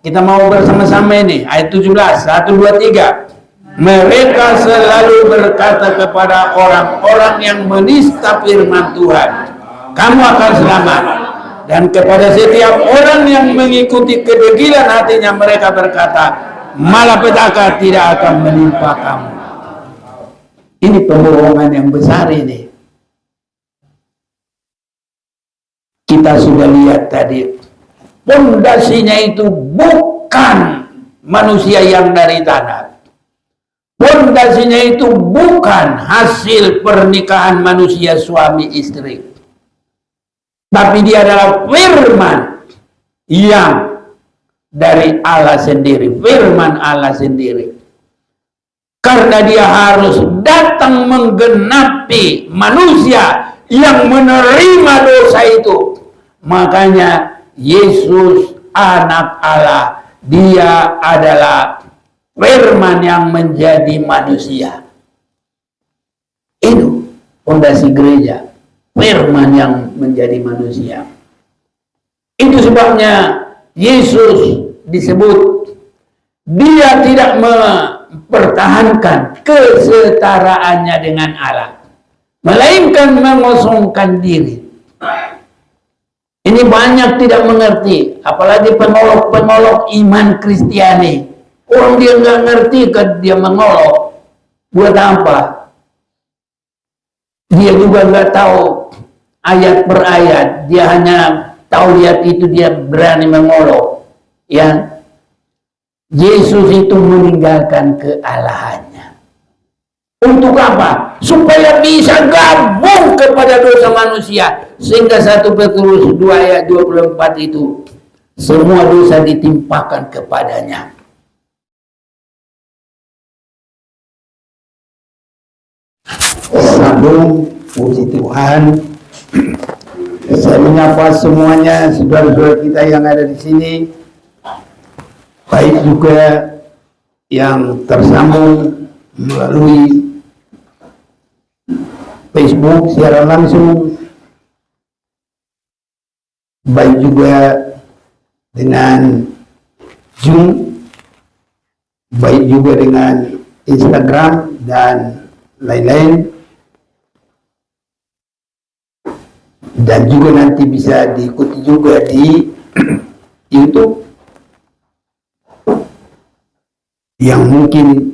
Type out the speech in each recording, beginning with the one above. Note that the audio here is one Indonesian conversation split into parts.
Kita mau bersama-sama ini. Ayat 17, 1, 2, 3. Mereka selalu berkata kepada orang-orang yang menista firman Tuhan, kamu akan selamat. Dan kepada setiap orang yang mengikuti kedegilan hatinya mereka berkata, malapetaka tidak akan menimpa kamu. Ini pembohongan yang besar ini. Kita sudah lihat tadi, pondasinya itu bukan manusia yang dari tanah. Pondasinya itu bukan hasil pernikahan manusia suami istri. Tapi dia adalah firman yang dari Allah sendiri. Firman Allah sendiri. Karena dia harus datang menggenapi manusia yang menerima dosa itu. Makanya Yesus anak Allah, dia adalah firman yang menjadi manusia. Itu fondasi gereja, firman yang menjadi manusia. Itu sebabnya Yesus disebut dia tidak mempertahankan kesetaraannya dengan Allah, melainkan mengosongkan diri. Ini banyak tidak mengerti, apalagi pengolok-pengolok iman Kristiani. Orang dia nggak ngerti kan dia mengolok. Buat apa? Dia juga nggak tahu ayat per ayat. Dia hanya tahu lihat itu, dia berani mengolok. Ya, Yesus itu meninggalkan kealahannya. Untuk apa? Supaya bisa gabung kepada dosa manusia. Sehingga 1 Petrus 2 ayat 24 itu, semua dosa ditimpakan kepadanya. Shalom, puji Tuhan. Saya menyapa semuanya saudara-saudara kita yang ada di sini, baik juga yang tersambung melalui Facebook secara langsung, baik juga dengan Zoom, baik juga dengan Instagram dan lain-lain, dan juga nanti bisa diikuti juga di YouTube yang mungkin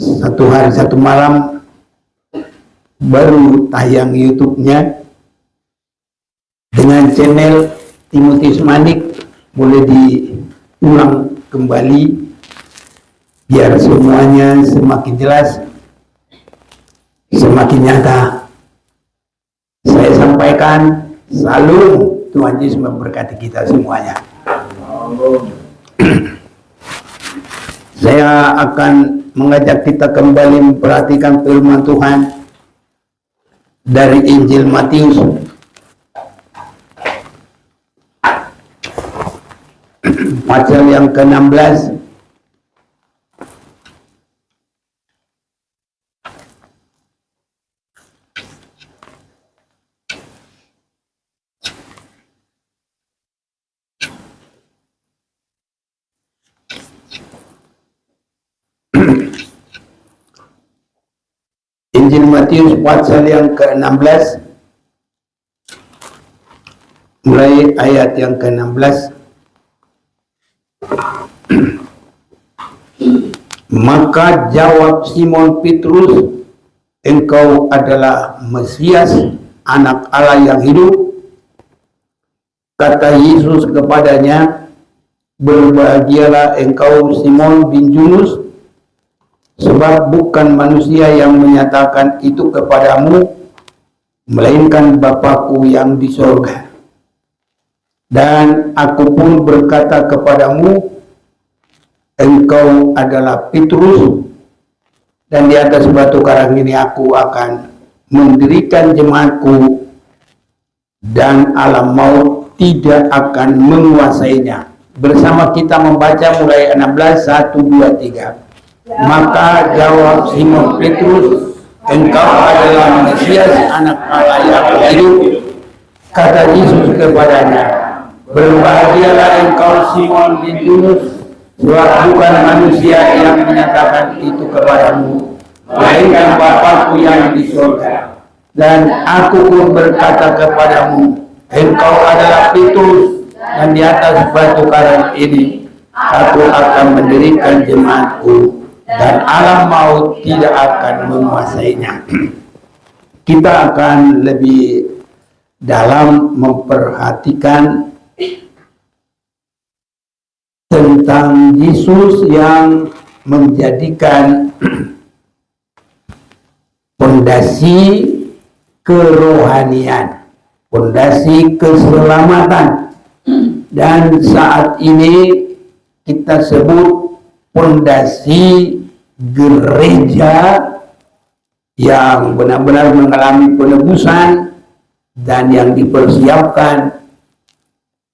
satu hari satu malam baru tayang YouTube-nya dengan channel Timotius Manik. Boleh diulang kembali biar semuanya semakin jelas, semakin nyata. Saya sampaikan salam, Tuhan Yesus memberkati kita semuanya. Saya akan mengajak kita kembali memperhatikan firman Tuhan dari Injil Matius pasal yang ke-16 Injil Matius pasal yang ke-16 mulai ayat yang ke-16. Maka jawab Simon Petrus, engkau adalah Mesias, anak Allah yang hidup. Kata Yesus kepadanya, berbahagialah engkau Simon bin Yunus, sebab bukan manusia yang menyatakan itu kepadamu, melainkan Bapa-Ku yang di sorga. Dan aku pun berkata kepadamu, engkau adalah Petrus, dan di atas batu karang ini aku akan mendirikan jemaatku, dan alam maut tidak akan menguasainya. Bersama kita membaca mulai 16, 1, 2, 3. Maka jawab Simon Petrus, engkau adalah Mesias, anak Allah yang hidup. Kata Yesus kepadanya, Berbahagialah engkau Simon bin Yunus, sebab bukan manusia yang menyatakan itu kepadamu, melainkan Bapa-Ku yang di surga. Dan aku pun berkata kepadamu, engkau adalah Petrus, dan di atas batu karang ini aku akan mendirikan jemaatku, dan alam maut tidak akan menguasainya. Kita akan lebih dalam memperhatikan tentang Yesus yang menjadikan pondasi kerohanian, pondasi keselamatan, dan saat ini kita sebut pondasi gereja yang benar-benar mengalami penebusan dan yang dipersiapkan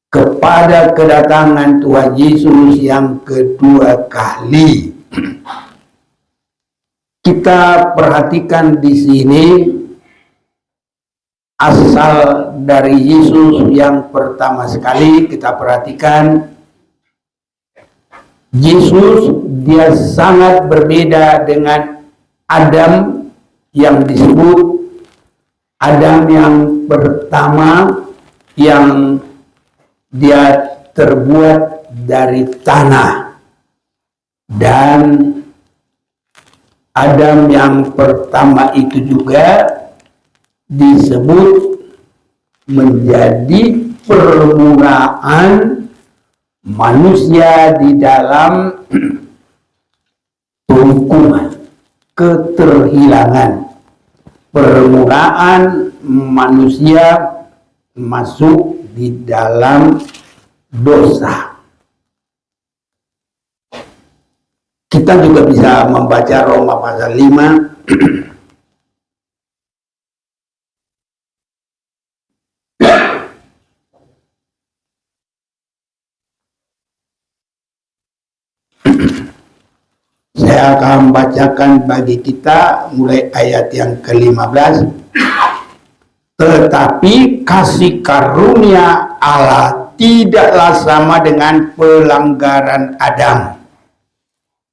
kepada kedatangan Tuhan Yesus yang kedua kali. Kita perhatikan di sini asal dari Yesus yang pertama sekali. Kita perhatikan Yesus, dia sangat berbeda dengan Adam yang disebut Adam yang pertama, yang dia terbuat dari tanah, dan Adam yang pertama itu juga disebut menjadi permulaan manusia di dalam hukuman keterhilangan. Permulaan manusia masuk di dalam dosa. Kita juga bisa membaca Roma pasal 5 Saya akan bacakan bagi kita mulai ayat yang ke-15. Tetapi kasih karunia Allah tidaklah sama dengan pelanggaran Adam.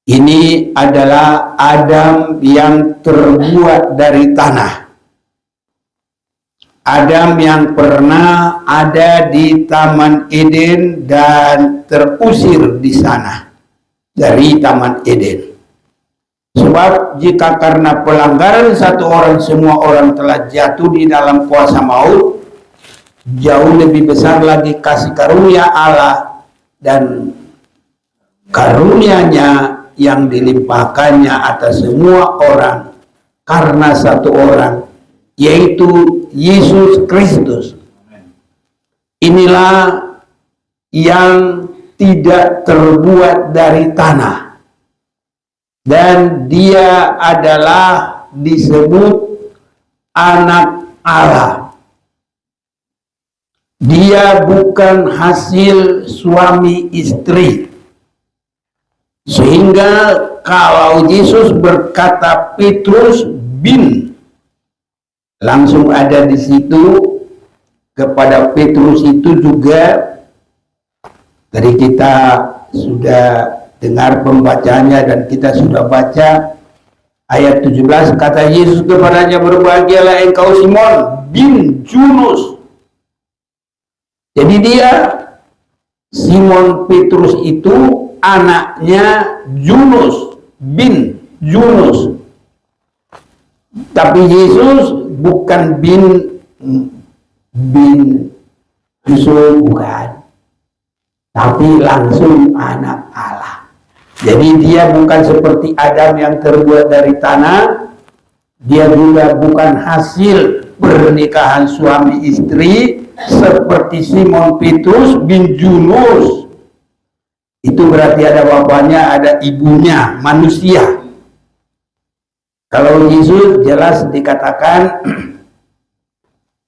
Ini adalah Adam yang terbuat dari tanah. Adam yang pernah ada di Taman Eden dan terusir di sana dari Taman Eden. Sebab jika karena pelanggaran satu orang semua orang telah jatuh di dalam kuasa maut, jauh lebih besar lagi kasih karunia Allah dan karunia-Nya yang dilimpahkannya atas semua orang karena satu orang, yaitu Yesus Kristus. Inilah yang tidak terbuat dari tanah, dan dia adalah disebut anak Allah. Dia bukan hasil suami istri. Sehingga kalau Yesus berkata Petrus bin, langsung ada di situ kepada Petrus itu juga. Tadi kita sudah dengar pembacaannya dan kita sudah baca ayat 17. Kata Yesus kepadanya, berbahagialah engkau Simon bin Yunus. Jadi dia, Simon Petrus itu anaknya Yunus bin Yunus. Tapi Yesus bukan bin Yusuf, bukan, tapi langsung anak Allah. Jadi dia bukan seperti Adam yang terbuat dari tanah. Dia juga bukan hasil pernikahan suami istri seperti Simon Petrus bin Yunus. Itu berarti ada bapaknya, ada ibunya, manusia. Kalau Yesus jelas dikatakan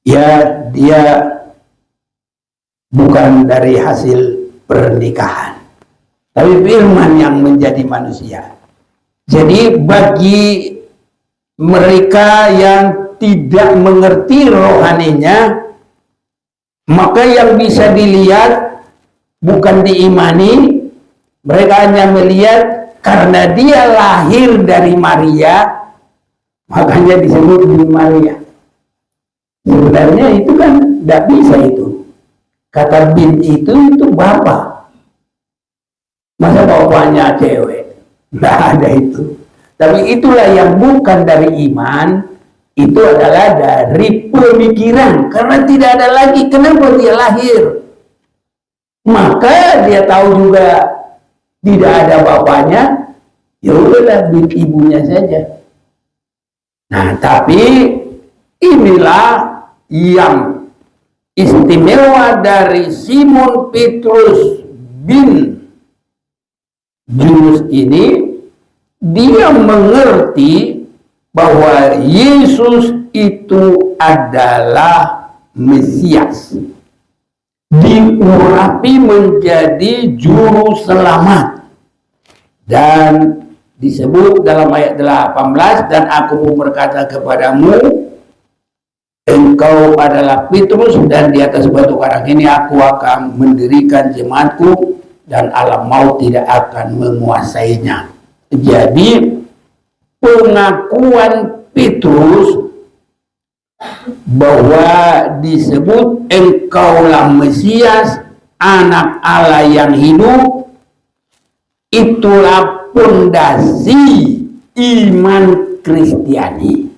ya dia bukan dari hasil pernikahan, tapi firman yang menjadi manusia. Jadi bagi mereka yang tidak mengerti rohaninya, maka yang bisa dilihat bukan diimani. Mereka hanya melihat karena dia lahir dari Maria, makanya disebut bin Maria. Sebenarnya itu kan tidak bisa itu. Kata bin itu bapak. Masa bapaknya cewek? Tidak ada itu. Tapi itulah yang bukan dari iman, itu adalah dari pemikiran. Karena tidak ada lagi kenapa dia lahir. Maka dia tahu juga tidak ada bapaknya, ya udahlah bin ibunya saja. Nah, tapi inilah yang istimewa dari Simon Petrus bin Junus ini. Dia mengerti bahwa Yesus itu adalah Mesias, diurapi menjadi juru selamat, dan disebut dalam ayat 18, dan aku mau berkata kepadamu, engkau adalah Petrus, dan di atas batu karang ini aku akan mendirikan jemaatku, dan alam maut tidak akan menguasainya. Jadi pengakuan Petrus bahwa disebut engkaulah Mesias, anak Allah yang hidup, itulah pondasi iman Kristiani.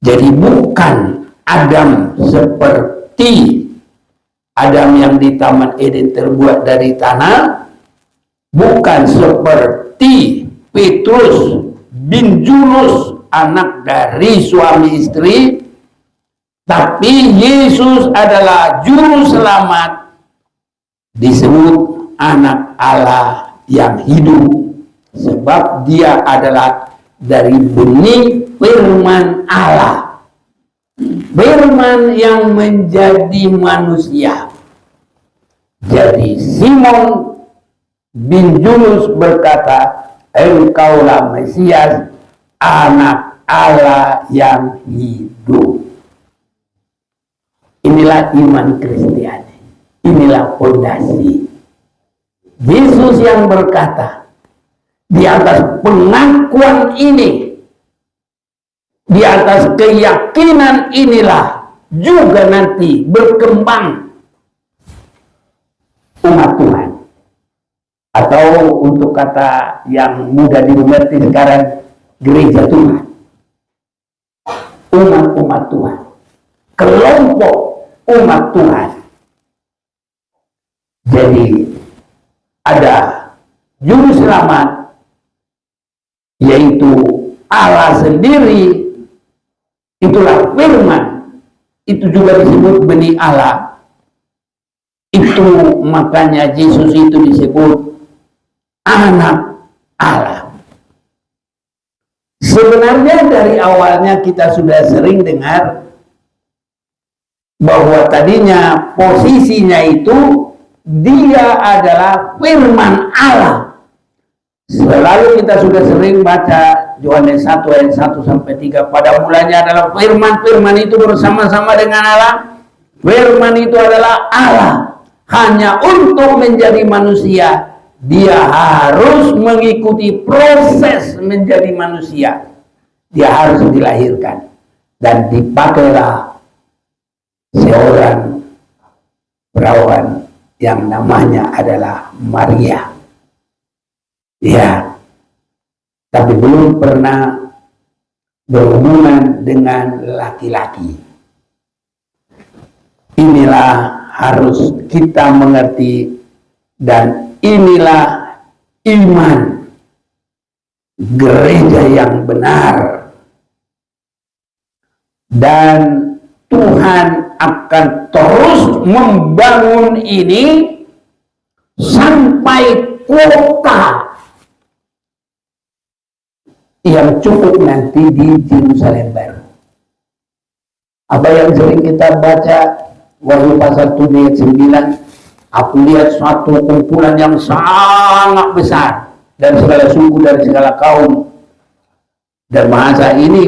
Jadi bukan Adam seperti Adam yang di Taman Eden terbuat dari tanah, bukan seperti Petrus bin Junus anak dari suami istri, tapi Yesus adalah juru selamat, disebut anak Allah yang hidup, sebab dia adalah dari benih firman Allah, firman yang menjadi manusia. Jadi Simon bin Junus berkata, engkaulah Mesias, anak Allah yang hidup. Inilah iman Kristiani, inilah fondasi. Yesus yang berkata, di atas pengakuan ini, di atas keyakinan inilah juga nanti berkembang umat Tuhan. Atau untuk kata yang mudah dimengerti sekarang, gereja Tuhan, umat-umat Tuhan, kelompok umat Tuhan. Jadi ada juru selamat, yaitu Allah sendiri, itulah firman, itu juga disebut benih Allah. Itu makanya Yesus itu disebut anak Allah. Sebenarnya dari awalnya kita sudah sering dengar bahwa tadinya posisinya itu dia adalah firman Allah. Selalu kita sudah sering baca Yohanes 1 ayat 1 sampai 3. Pada mulanya adalah firman, firman itu bersama-sama dengan Allah. Firman itu adalah Allah. Hanya untuk menjadi manusia dia harus mengikuti proses menjadi manusia. Dia harus dilahirkan. Dan dipakailah seorang perawan yang namanya adalah Maria. Ya, tapi belum pernah berhubungan dengan laki-laki. Inilah harus kita mengerti, dan inilah iman gereja yang benar, dan Tuhan akan terus membangun ini sampai kota yang cukup nanti di Yerusalem baru. Apa yang sering kita baca Wahyu pasal 7 ayat 9, aku lihat suatu kumpulan yang sangat besar dari segala suku, dari segala kaum dan bahasa. Ini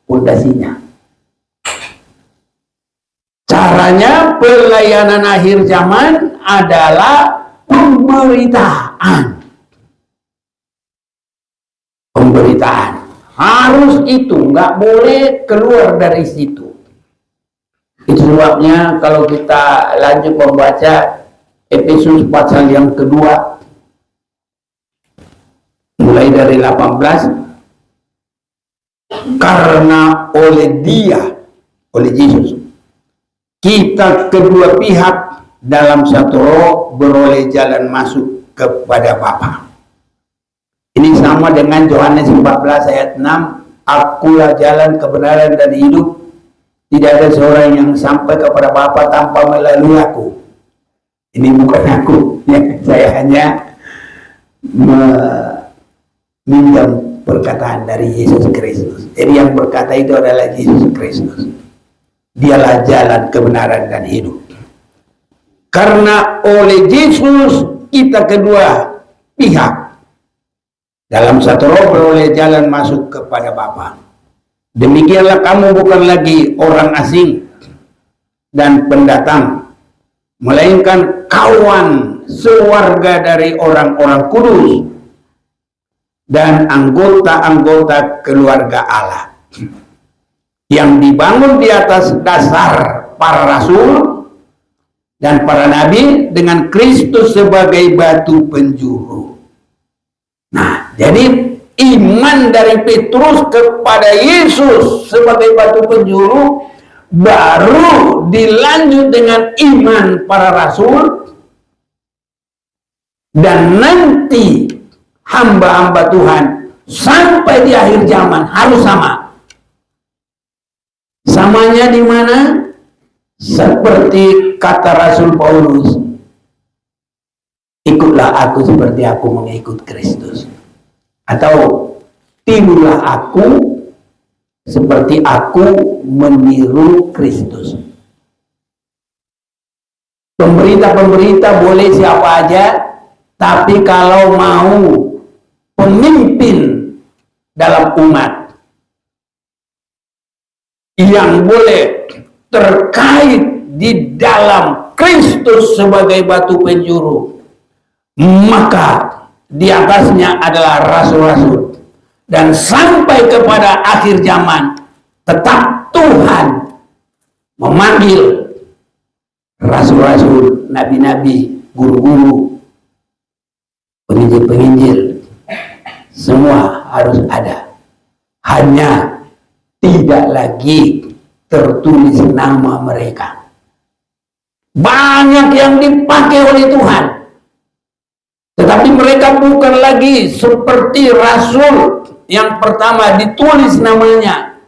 pondasinya. Cara Caranya pelayanan akhir zaman adalah pemberitaan. Pemberitaan. Harus itu, nggak boleh keluar dari situ. Itu sebabnya kalau kita lanjut membaca Efesus pasal yang kedua, mulai dari 18, karena oleh Dia, oleh Yesus, kita kedua pihak dalam satu roh beroleh jalan masuk kepada Bapa. Ini sama dengan Yohanes 14 ayat 6, akulah jalan, kebenaran dan hidup. Tidak ada seorang yang sampai kepada Bapa tanpa melalui aku. Ini bukan aku, ya, saya hanya meminjam perkataan dari Yesus Kristus. Jadi yang berkata itu adalah Yesus Kristus. Dialah jalan, kebenaran dan hidup. Karena oleh Yesus kita kedua pihak dalam satu roh beroleh jalan masuk kepada Bapa. Demikianlah kamu bukan lagi orang asing dan pendatang, melainkan kawan sewarga dari orang-orang kudus dan anggota-anggota keluarga Allah yang dibangun di atas dasar para rasul dan para nabi dengan Kristus sebagai batu penjuru. Nah, jadi iman dari Petrus kepada Yesus sebagai batu penjuru baru dilanjut dengan iman para rasul, dan nanti hamba-hamba Tuhan sampai di akhir zaman harus sama. Samanya di mana? Seperti kata Rasul Paulus, ikutlah aku seperti aku mengikut Kristus. Atau tirulah aku seperti aku meniru Kristus. Pemberita-pemberita boleh siapa aja, tapi kalau mau pemimpin dalam umat yang boleh terkait di dalam Kristus sebagai batu penjuru, maka di atasnya adalah rasul-rasul, dan sampai kepada akhir zaman tetap Tuhan memanggil rasul-rasul, nabi-nabi, guru-guru, penginjil-penginjil, semua harus ada. Hanya tidak lagi tertulis nama mereka. Banyak yang dipakai oleh Tuhan, tetapi mereka bukan lagi seperti rasul yang pertama ditulis namanya.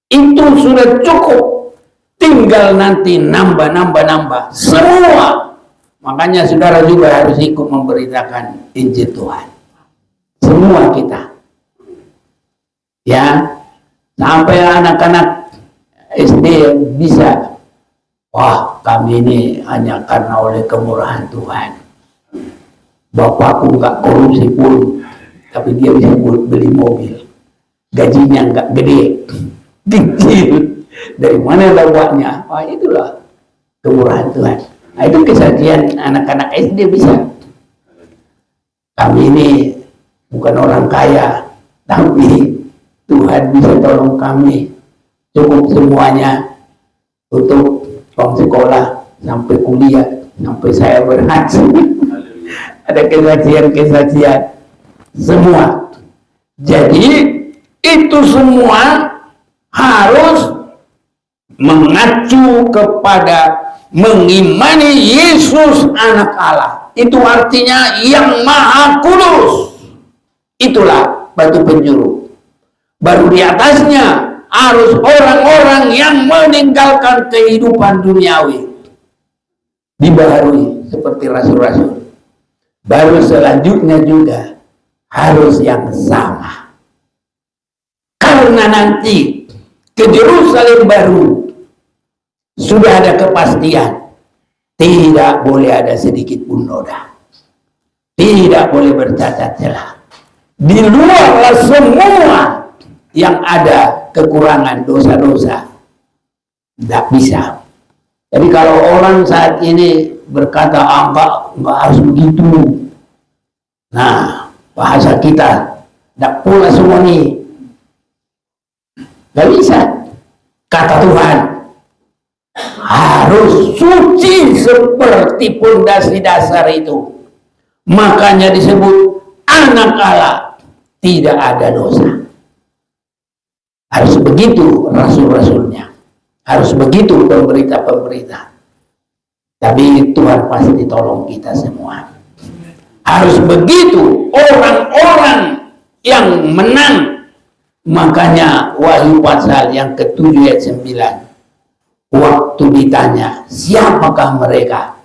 Itu sudah cukup, tinggal nanti nambah semua. Makanya saudara juga harus ikut memberitakan Injil Tuhan. Semua kita, ya, sampai anak-anak SD bisa, wah, kami ini hanya karena oleh kemurahan Tuhan. Bapakku nggak korupsi pun, tapi dia bisa beli mobil. Gajinya nggak gede, kecil. Dari mana bapaknya? Wah, itulah kemurahan Tuhan. Nah, itu kesaksian anak-anak SD bisa. Kami ini bukan orang kaya, tapi Tuhan bisa tolong kami cukup semuanya untuk uang sekolah sampai kuliah, sampai saya berhasil. Ada kesaksian-kesaksian semua. Jadi itu semua harus mengacu kepada mengimani Yesus anak Allah. Itu artinya yang maha kudus. Itulah batu penjuru. Baru di atasnya harus orang-orang yang meninggalkan kehidupan duniawi, dibaharui seperti rasul-rasul. Baru selanjutnya juga harus yang sama. Karena nanti ke Yerusalem baru sudah ada kepastian, tidak boleh ada sedikit pun noda, tidak boleh bercacat celah. Di luarlah semua yang ada kekurangan, dosa-dosa, tidak bisa. Jadi kalau orang saat ini berkata enggak harus begitu. Nah, bahasa kita tidak pula semua nih. Gak bisa. Kata Tuhan harus suci seperti pondasi dasar itu. Makanya disebut anak Allah tidak ada dosa. Harus begitu rasul-rasulnya. Harus begitu pemberita-pemberita. Tapi Tuhan pasti tolong kita semua. Harus begitu orang-orang yang menang. Makanya Wahyu pasal yang ke-7 ayat 9. Waktu ditanya, siapakah mereka?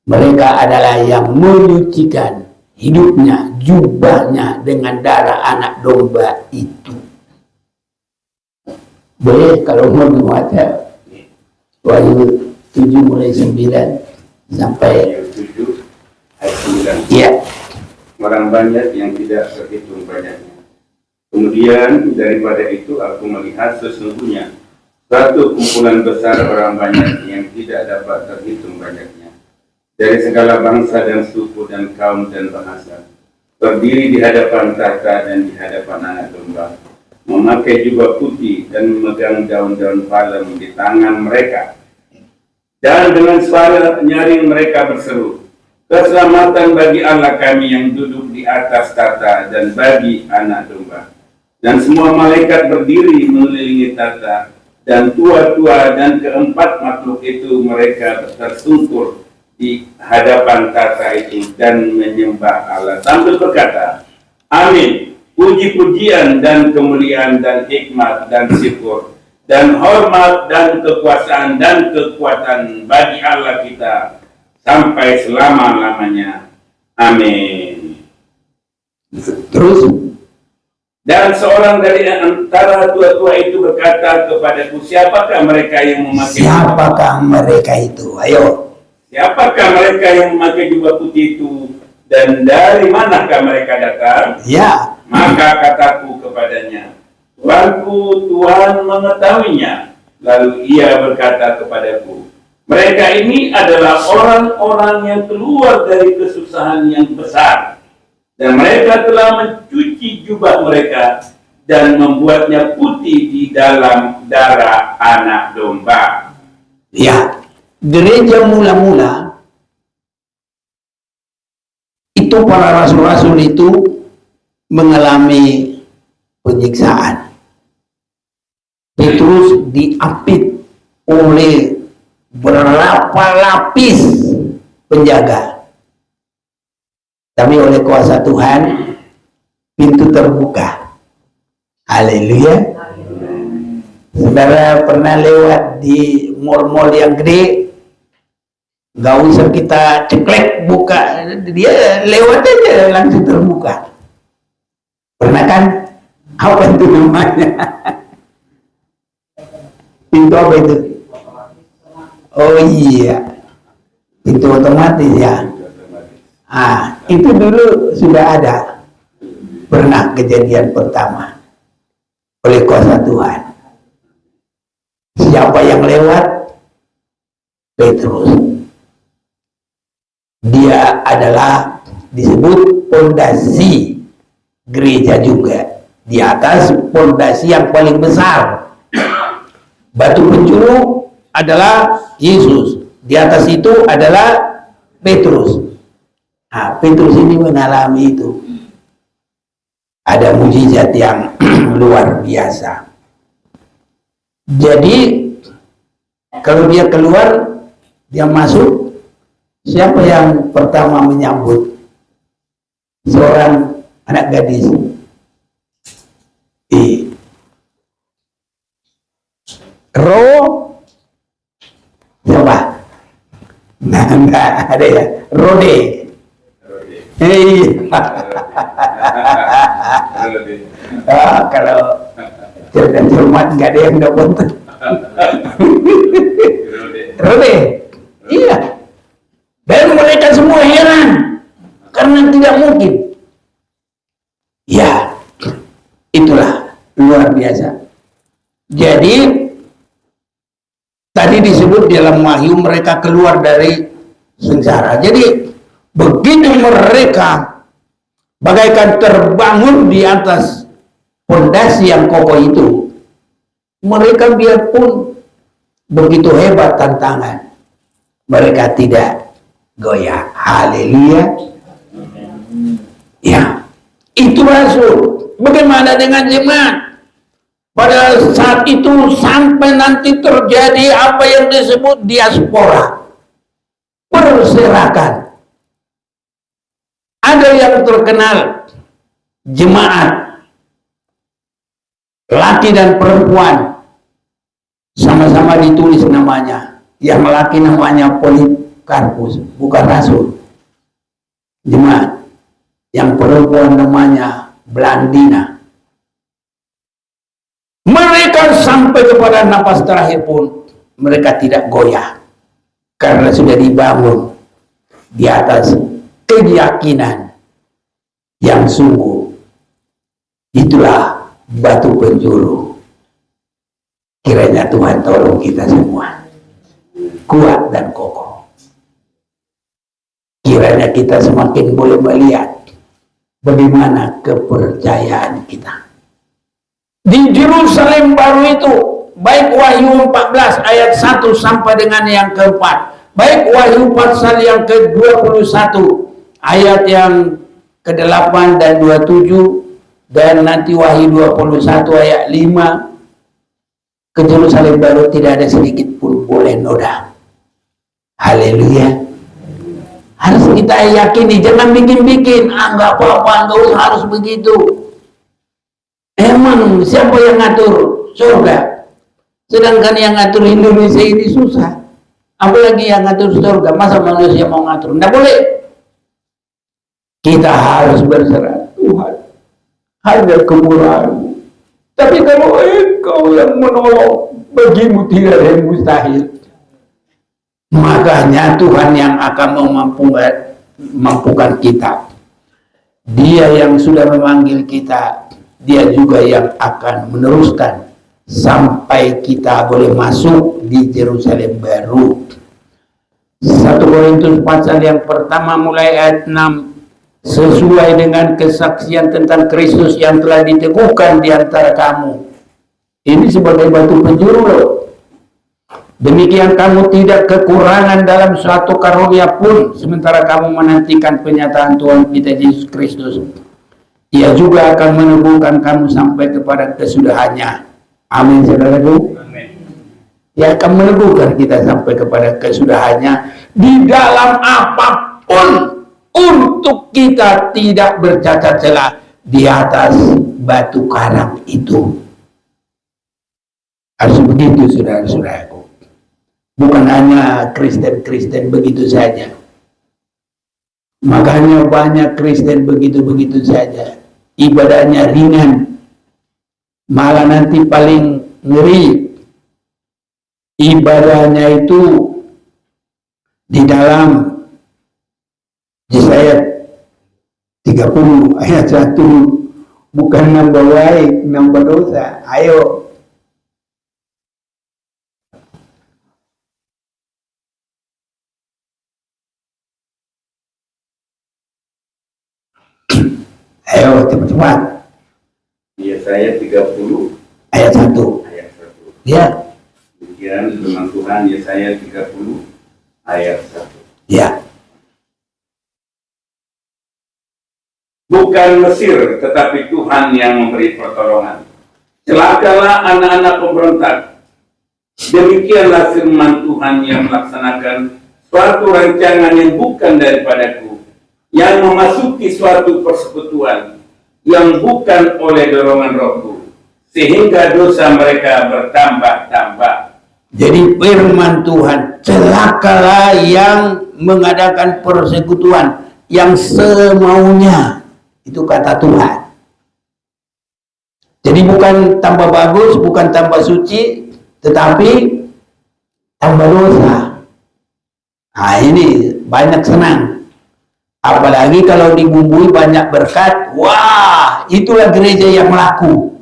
Mereka adalah yang menyucikan hidupnya, jubahnya dengan darah anak domba itu. Boleh kalau mau dibaca Wahyu 7 mulai 9 sampai 7 ayat 9. Ya. Orang banyak yang tidak terhitung banyaknya. Kemudian daripada itu aku melihat sesungguhnya suatu kumpulan besar orang banyak yang tidak dapat terhitung banyaknya, dari segala bangsa dan suku dan kaum dan bahasa, berdiri di hadapan tahta dan di hadapan anak domba, memakai jubah putih dan memegang daun-daun palem di tangan mereka. Dan dengan suara nyaring mereka berseru, keselamatan bagi Allah kami yang duduk di atas tahta dan bagi anak domba. Dan semua malaikat berdiri mengelilingi tahta, dan tua-tua dan keempat makhluk itu mereka tersungkur di hadapan tahta itu dan menyembah Allah sambil berkata, Amin. Puji-pujian dan kemuliaan dan hikmat dan syukur dan hormat dan kekuasaan dan kekuatan bagi Allah kita sampai selama-lamanya. Amin. Terus, dan seorang dari antara tua-tua itu berkata kepadaku, siapakah mereka yang memakai siapakah mereka itu? Ayo. Siapakah mereka yang memakai jubah putih itu dan dari manakah mereka datang? Ya. Maka kataku kepadanya, Tuanku, Tuhan mengetahuinya. Lalu ia berkata kepadaku, mereka ini adalah orang-orang yang keluar dari kesusahan yang besar, dan mereka telah mencuci jubah mereka dan membuatnya putih di dalam darah anak domba. Ya, gereja mula-mula itu para rasul-rasul itu mengalami penyiksaan. Petrus diapit oleh berapa lapis penjaga. Tapi oleh kuasa Tuhan, pintu terbuka. Haleluya. Saudara pernah lewat di mall-mall yang gede, gak usah kita ceklek buka, dia lewat aja langsung terbuka. Pernah kan? Apa itu namanya? Pintu apa itu? Oh iya, pintu otomatis ya. Ah, itu dulu sudah ada. Pernah kejadian pertama oleh kuasa Tuhan. Siapa yang lewat? Petrus. Dia adalah disebut pondasi gereja juga. Di atas pondasi yang paling besar, batu penjuru adalah Yesus. Di atas itu adalah Petrus. Nah, Petrus ini mengalami itu. Ada mujizat yang luar biasa. Jadi kalau dia keluar, dia masuk, siapa yang pertama menyambut? Seorang anak gadis. Siapa? Nah, enggak ada ya. Rode. Kalau cermat nggak ada yang dapat. Rode. Iya. Dan mereka semua heran karena tidak mungkin. Ya, itulah luar biasa. Jadi tadi disebut disebut dalam Wahyu mereka keluar dari sengsara. Jadi begitu mereka bagaikan terbangun di atas fondasi yang kokoh itu, mereka biarpun begitu hebat tantangan, mereka tidak goyah. Haleluya. Ya, itu Rasul. Bagaimana dengan jemaat? Pada saat itu sampai nanti terjadi apa yang disebut diaspora, berserakan. Ada yang terkenal jemaat laki dan perempuan sama-sama ditulis namanya. Yang laki namanya Polikarpus, bukan Rasul, jemaat. Yang perempuan namanya Blandina. Mereka sampai kepada napas terakhir pun mereka tidak goyah, karena sudah dibangun di atas keyakinan yang sungguh. Itulah batu penjuru. Kiranya Tuhan tolong kita semua kuat dan kokoh. Kiranya kita semakin boleh melihat bagaimana kepercayaan kita. Di Yerusalem baru itu, baik Wahyu 14 ayat 1 sampai dengan yang keempat, baik Wahyu pasal yang ke-21 ayat yang ke-8 dan 27, dan nanti Wahyu 21 ayat 5, ke Yerusalem baru tidak ada sedikit pun boleh noda. Haleluya. Harus kita yakini, jangan bikin-bikin, nggak apa-apa, nggak usah harus begitu. Emang siapa yang ngatur surga? Sedangkan yang ngatur Indonesia ini susah. Apalagi yang ngatur surga, masa manusia mau ngatur? Nggak boleh. Kita harus berserah. Tuhan, hanya kemurahan-Mu. Tapi kalau Engkau yang menolong, bagimu tidak ada yang mustahil. Makanya Tuhan yang akan memampukan kita. Dia yang sudah memanggil kita, Dia juga yang akan meneruskan sampai kita boleh masuk di Yerusalem baru. 1 Korintus pasal yang pertama mulai ayat 6, sesuai dengan kesaksian tentang Kristus yang telah diteguhkan di antara kamu. Ini sebagai batu penjuru loh. Demikian kamu tidak kekurangan dalam suatu karunia pun, sementara kamu menantikan penyataan Tuhan kita Yesus Kristus. Ia juga akan meneguhkan kamu sampai kepada kesudahannya. Amin, saudaraku. Amin. Ia akan meneguhkan kita sampai kepada kesudahannya di dalam apapun, untuk kita tidak bercacat celah di atas batu karang itu. Harus begitu, saudara-saudaraku. Bukan hanya Kristen-Kristen begitu saja. Makanya banyak Kristen begitu-begitu saja. Ibadahnya ringan. Malah nanti paling ngeri. Ibadahnya itu di dalam Yesaya 30 ayat 1. Bukan nambah baik, nambah dosa. Ayo. Ayo cepat-cepat. Yesaya 30 ayat 1. ayat 1. Ya. Demikian firman Tuhan, Yesaya 30 ayat 1. Ya. Bukan Mesir, tetapi Tuhan yang memberi pertolongan. Celakalah anak-anak pemberontak. Demikianlah firman Tuhan yang melaksanakan suatu rancangan yang bukan daripadaku, yang memasuki suatu persekutuan yang bukan oleh dorongan rohku, sehingga dosa mereka bertambah-tambah. Jadi firman Tuhan, celakalah yang mengadakan persekutuan yang semaunya. Itu kata Tuhan. Jadi bukan tambah bagus, bukan tambah suci, tetapi tambah dosa. Nah ini banyak senang. Apalagi kalau dibumbui banyak berkat, wah, itulah gereja yang laku.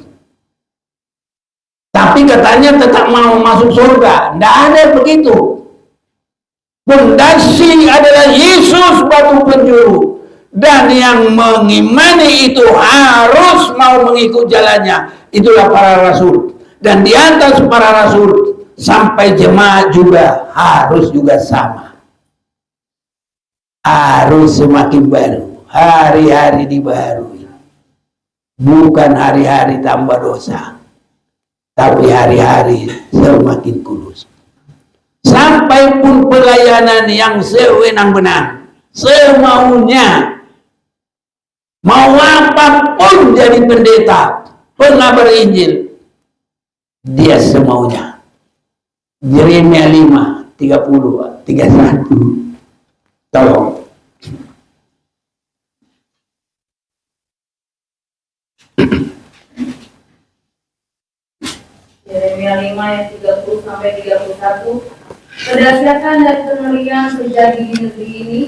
Tapi katanya tetap mau masuk surga. Tidak ada begitu. Pondasi adalah Yesus batu penjuru, dan yang mengimani itu harus mau mengikut jalannya. Itulah para rasul, dan di atas para rasul sampai jemaat juga harus juga sama, harus semakin baru, hari-hari dibarui, bukan hari-hari tambah dosa, tapi hari-hari semakin kudus. Sampai pun pelayanan yang sewenang-wenang, semaunya, mau apapun jadi pendeta, pengabar Injil, dia semaunya. Yeremia 5, 30, 31. Tolong. Yeremia 5 ayat 30 sampai 31. Berdasarkan dari penelitian terjadi di negeri ini,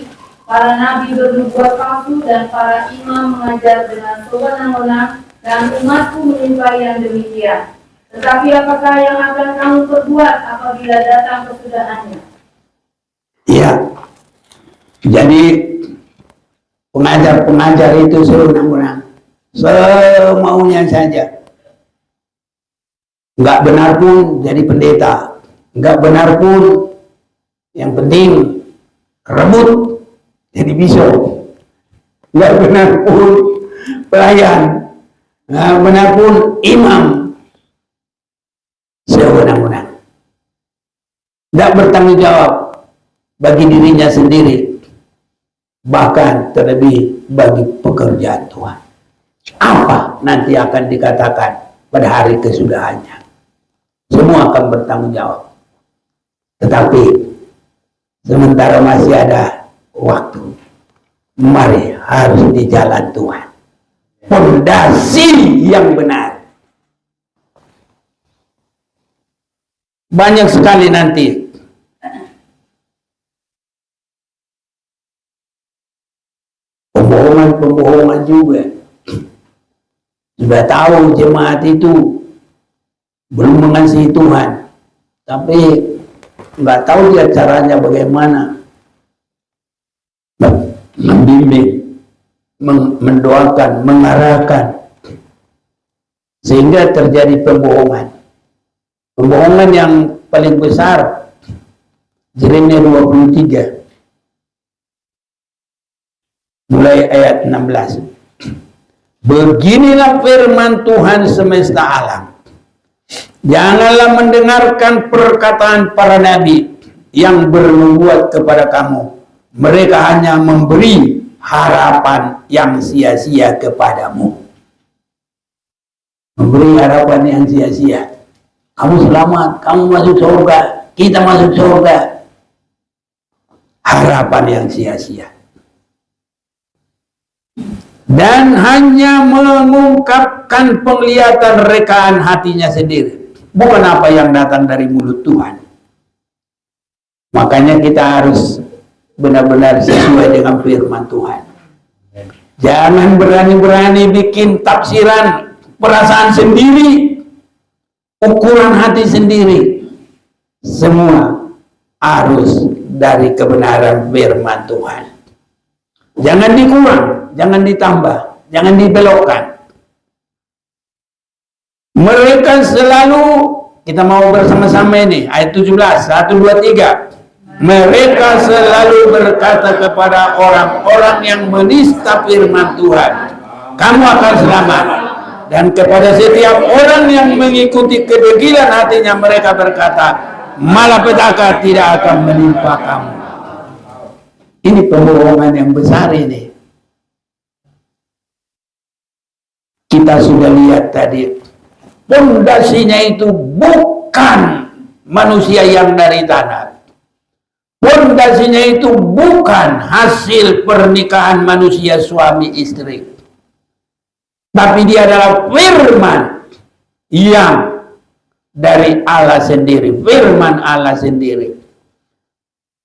para nabi bernubuat palsu dan para imam mengajar dengan sewenang-wenang, dan umatku menyukai yang demikian. Tetapi apakah yang akan kamu perbuat apabila datang kesudahannya? Ya, jadi pengajar-pengajar itu sewenang-wenang, semaunya saja. Nggak benar pun jadi pendeta, nggak benar pun, yang penting rebut jadi bishop, nggak benar pun pelayan, nggak benar pun imam, sewenang-wenang, nggak bertanggung jawab bagi dirinya sendiri, bahkan terlebih bagi pekerjaan Tuhan. Apa nanti akan dikatakan pada hari kesudahannya? Semua akan bertanggung jawab. Tetapi sementara masih ada waktu, mari harus di jalan Tuhan, pondasi yang benar. Banyak sekali nanti pembohongan juga. Sudah tahu jemaat itu belum mengasihi Tuhan, tapi nggak tahu dia caranya bagaimana membimbing, mendoakan, mengarahkan, sehingga terjadi pembohongan. Pembohongan yang paling besar, Yeremia 23 mulai ayat 16. Beginilah firman Tuhan semesta alam. Janganlah mendengarkan perkataan para nabi yang bernubuat kepada kamu. Mereka hanya memberi harapan yang sia-sia kepadamu. Memberi harapan yang sia-sia. Kamu selamat, kamu masuk surga, kita masuk surga. Harapan yang sia-sia. Dan hanya mengungkapkan penglihatan rekaan hatinya sendiri, bukan apa yang datang dari mulut Tuhan. Makanya kita harus benar-benar sesuai dengan firman Tuhan. Jangan berani-berani bikin tafsiran perasaan sendiri, ukuran hati sendiri. Semua harus dari kebenaran firman Tuhan. Jangan dikurang, jangan ditambah, jangan dibelokkan. Mereka selalu, kita mau bersama-sama ini, ayat 17, 1, 2, 3. Mereka selalu berkata kepada orang-orang yang menista firman Tuhan, kamu akan selamat. Dan kepada setiap orang yang mengikuti kedegilan hatinya, mereka berkata, malapetaka tidak akan menimpa kamu. Ini pembohongan yang besar ini. Kita sudah lihat tadi, pondasinya itu bukan manusia yang dari tanah. Pondasinya itu bukan hasil pernikahan manusia suami istri. Tapi dia adalah firman yang dari Allah sendiri. Firman Allah sendiri.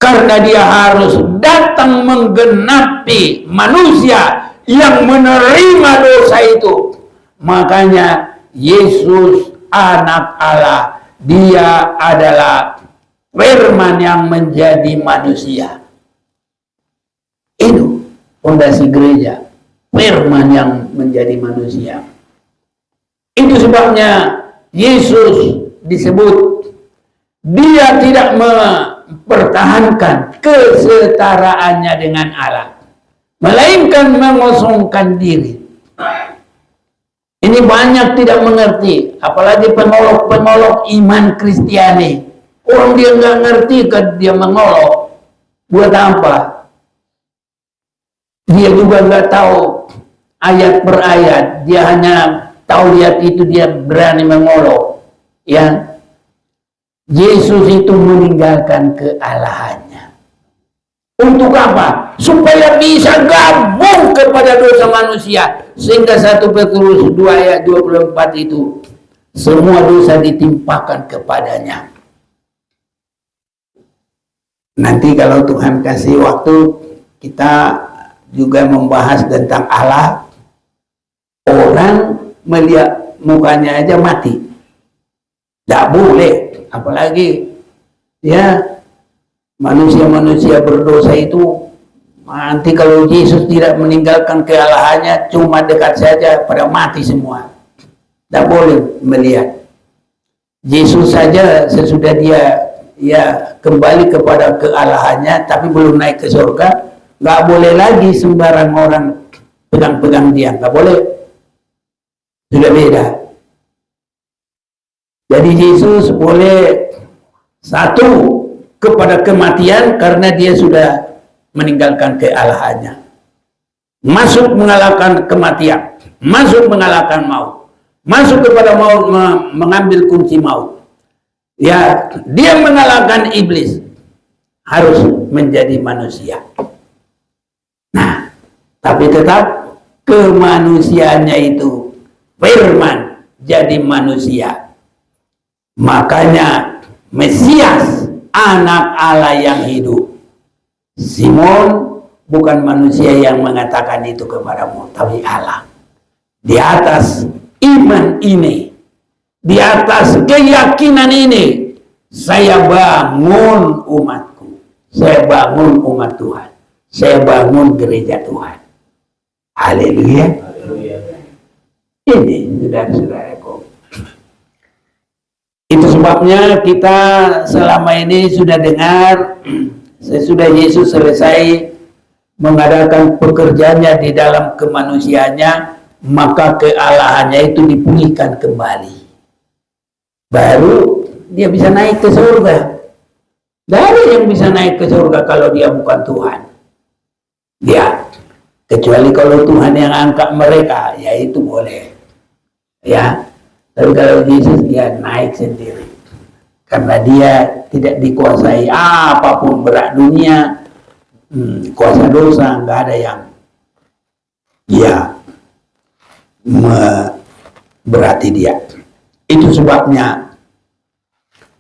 Karena dia harus datang menggenapi manusia yang menerima dosa itu. Makanya Yesus anak Allah, dia adalah firman yang menjadi manusia. Itu fondasi gereja, firman yang menjadi manusia. Itu sebabnya Yesus disebut dia tidak mempertahankan kesetaraannya dengan Allah, melainkan mengosongkan diri. Ini banyak tidak mengerti, apalagi pengolok-pengolok iman Kristiani. Orang dia nggak ngerti kan dia mengolok, buat apa? Dia juga nggak tahu ayat per ayat, dia hanya tahu lihat itu dia berani mengolok. Ya, Yesus itu meninggalkan kealahannya. Untuk apa? Supaya bisa gabung kepada dosa manusia. Sehingga 1 Petrus 2 ayat 24 itu, semua dosa ditimpakan kepadanya. Nanti kalau Tuhan kasih waktu, kita juga membahas tentang Allah. Orang melihat mukanya aja mati. Tidak boleh. Apalagi ya manusia-manusia berdosa itu, nanti kalau Yesus tidak meninggalkan kealahannya, cuma dekat saja pada mati semua. Tidak boleh melihat. Yesus saja sesudah dia kembali kepada kealahannya, tapi belum naik ke surga, nggak boleh lagi sembarang orang pegang-pegang dia, nggak boleh. Sudah beda. Jadi Yesus boleh satu kepada kematian karena dia sudah meninggalkan kealahannya. Masuk mengalahkan kematian, masuk mengalahkan maut, masuk kepada maut, mengambil kunci maut. Ya, dia mengalahkan iblis, harus menjadi manusia. Nah, tapi tetap kemanusiaannya itu firman jadi manusia. Makanya Mesias, anak Allah yang hidup. Simon bukan manusia yang mengatakan itu kepadamu, tapi Allah. Di atas iman ini, di atas keyakinan ini, saya bangun umatku, saya bangun umat Tuhan, saya bangun gereja Tuhan. Haleluya. Ini saudara-saudaraku. Itu sebabnya kita selama ini sudah dengar, sesudah Yesus selesai mengadakan pekerjaannya di dalam kemanusiaannya, maka kealahannya itu dipulihkan kembali. Baru dia bisa naik ke surga. Dari yang bisa naik ke surga kalau dia bukan Tuhan. Ya, kecuali kalau Tuhan yang angkat mereka, ya itu boleh. Ya, tapi kalau Yesus dia naik sendiri. Karena dia tidak dikuasai apapun berat dunia, kuasa dosa, nggak ada yang berarti dia. Itu sebabnya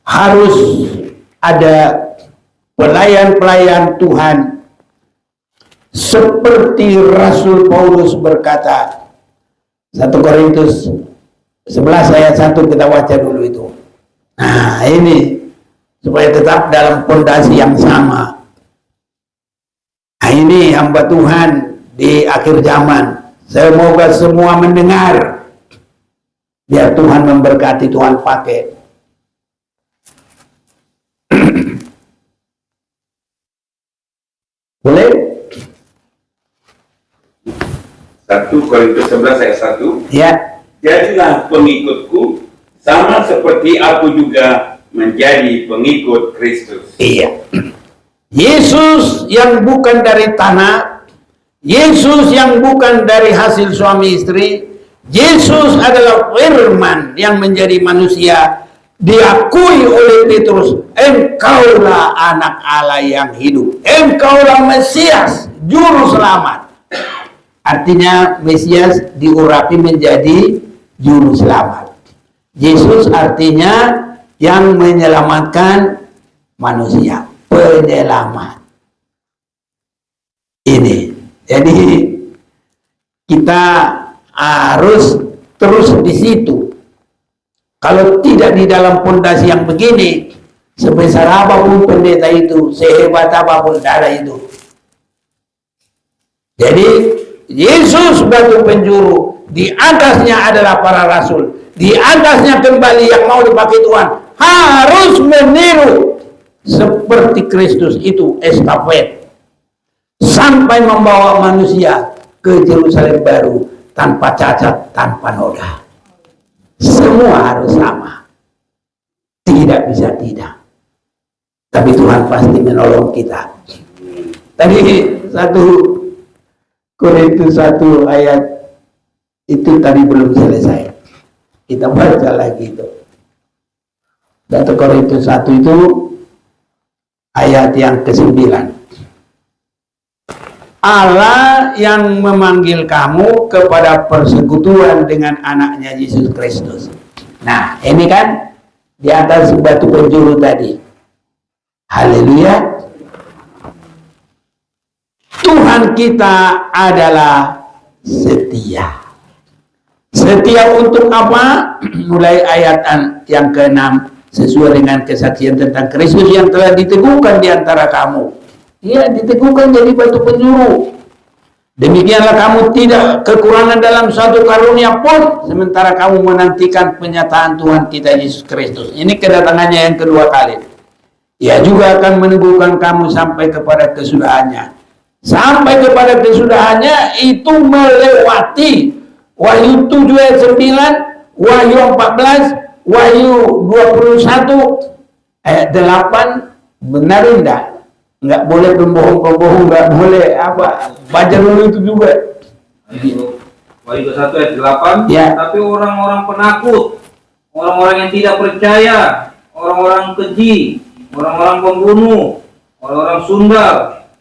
harus ada pelayan-pelayan Tuhan seperti Rasul Paulus berkata, 1 Korintus 11 ayat 1 kita baca dulu itu. Nah ini supaya tetap dalam fondasi yang sama. Nah ini hamba Tuhan di akhir zaman. Semoga semua mendengar. Biar Tuhan memberkati, Tuhan pakai. Boleh? 1 Korintus 11 ayat 1. Ya. Jadilah pengikutku sama seperti aku juga menjadi pengikut Kristus. Iya. Yesus yang bukan dari tanah, Yesus yang bukan dari hasil suami istri, Yesus adalah firman yang menjadi manusia, diakui oleh Petrus, engkaulah anak Allah yang hidup, engkaulah Mesias, juru selamat. Artinya Mesias diurapi menjadi juru selamat. Yesus artinya yang menyelamatkan manusia, penyelamat. Ini. Jadi kita harus terus di situ. Kalau tidak di dalam fondasi yang begini, Sebesar apapun pendeta itu, sehebat apapun darah itu. Jadi Yesus batu penjuru, di atasnya adalah para rasul, di atasnya kembali yang mau dipakai Tuhan harus meniru seperti Kristus itu estafet sampai membawa manusia ke Yerusalem baru tanpa cacat, tanpa noda. Semua harus sama, tidak bisa tidak. Tapi Tuhan pasti menolong kita. Tadi 1 Korintus 1 ayat itu tadi belum selesai. Kita baca lagi itu. 1 Korintus 1 itu ayat yang ke-9. Allah yang memanggil kamu kepada persekutuan dengan anaknya Yesus Kristus. Nah, ini kan di atas batu penjuru tadi. Haleluya. Tuhan kita adalah setia. Setia untuk apa? Mulai ayat yang ke-6, sesuai dengan kesaksian tentang Kristus yang telah diteguhkan di antara kamu. Ia diteguhkan jadi batu penjuru. Demikianlah kamu tidak kekurangan dalam satu karunia pun, sementara kamu menantikan penyataan Tuhan kita Yesus Kristus. Ini kedatangannya yang kedua kali. Ia juga akan meneguhkan kamu sampai kepada kesudahannya. Sampai kepada kesudahannya itu melewati Wahyu 7 ayat 9, Wahyu 14, Wahyu 21 ayat 8. Benar enggak? Enggak boleh pembohong-pembohong, enggak boleh apa. Baca dulu itu juga. Wahyu 21 ayat 8. Ya. Tapi orang-orang penakut, orang-orang yang tidak percaya, orang-orang keji, orang-orang pembunuh, orang-orang sundal,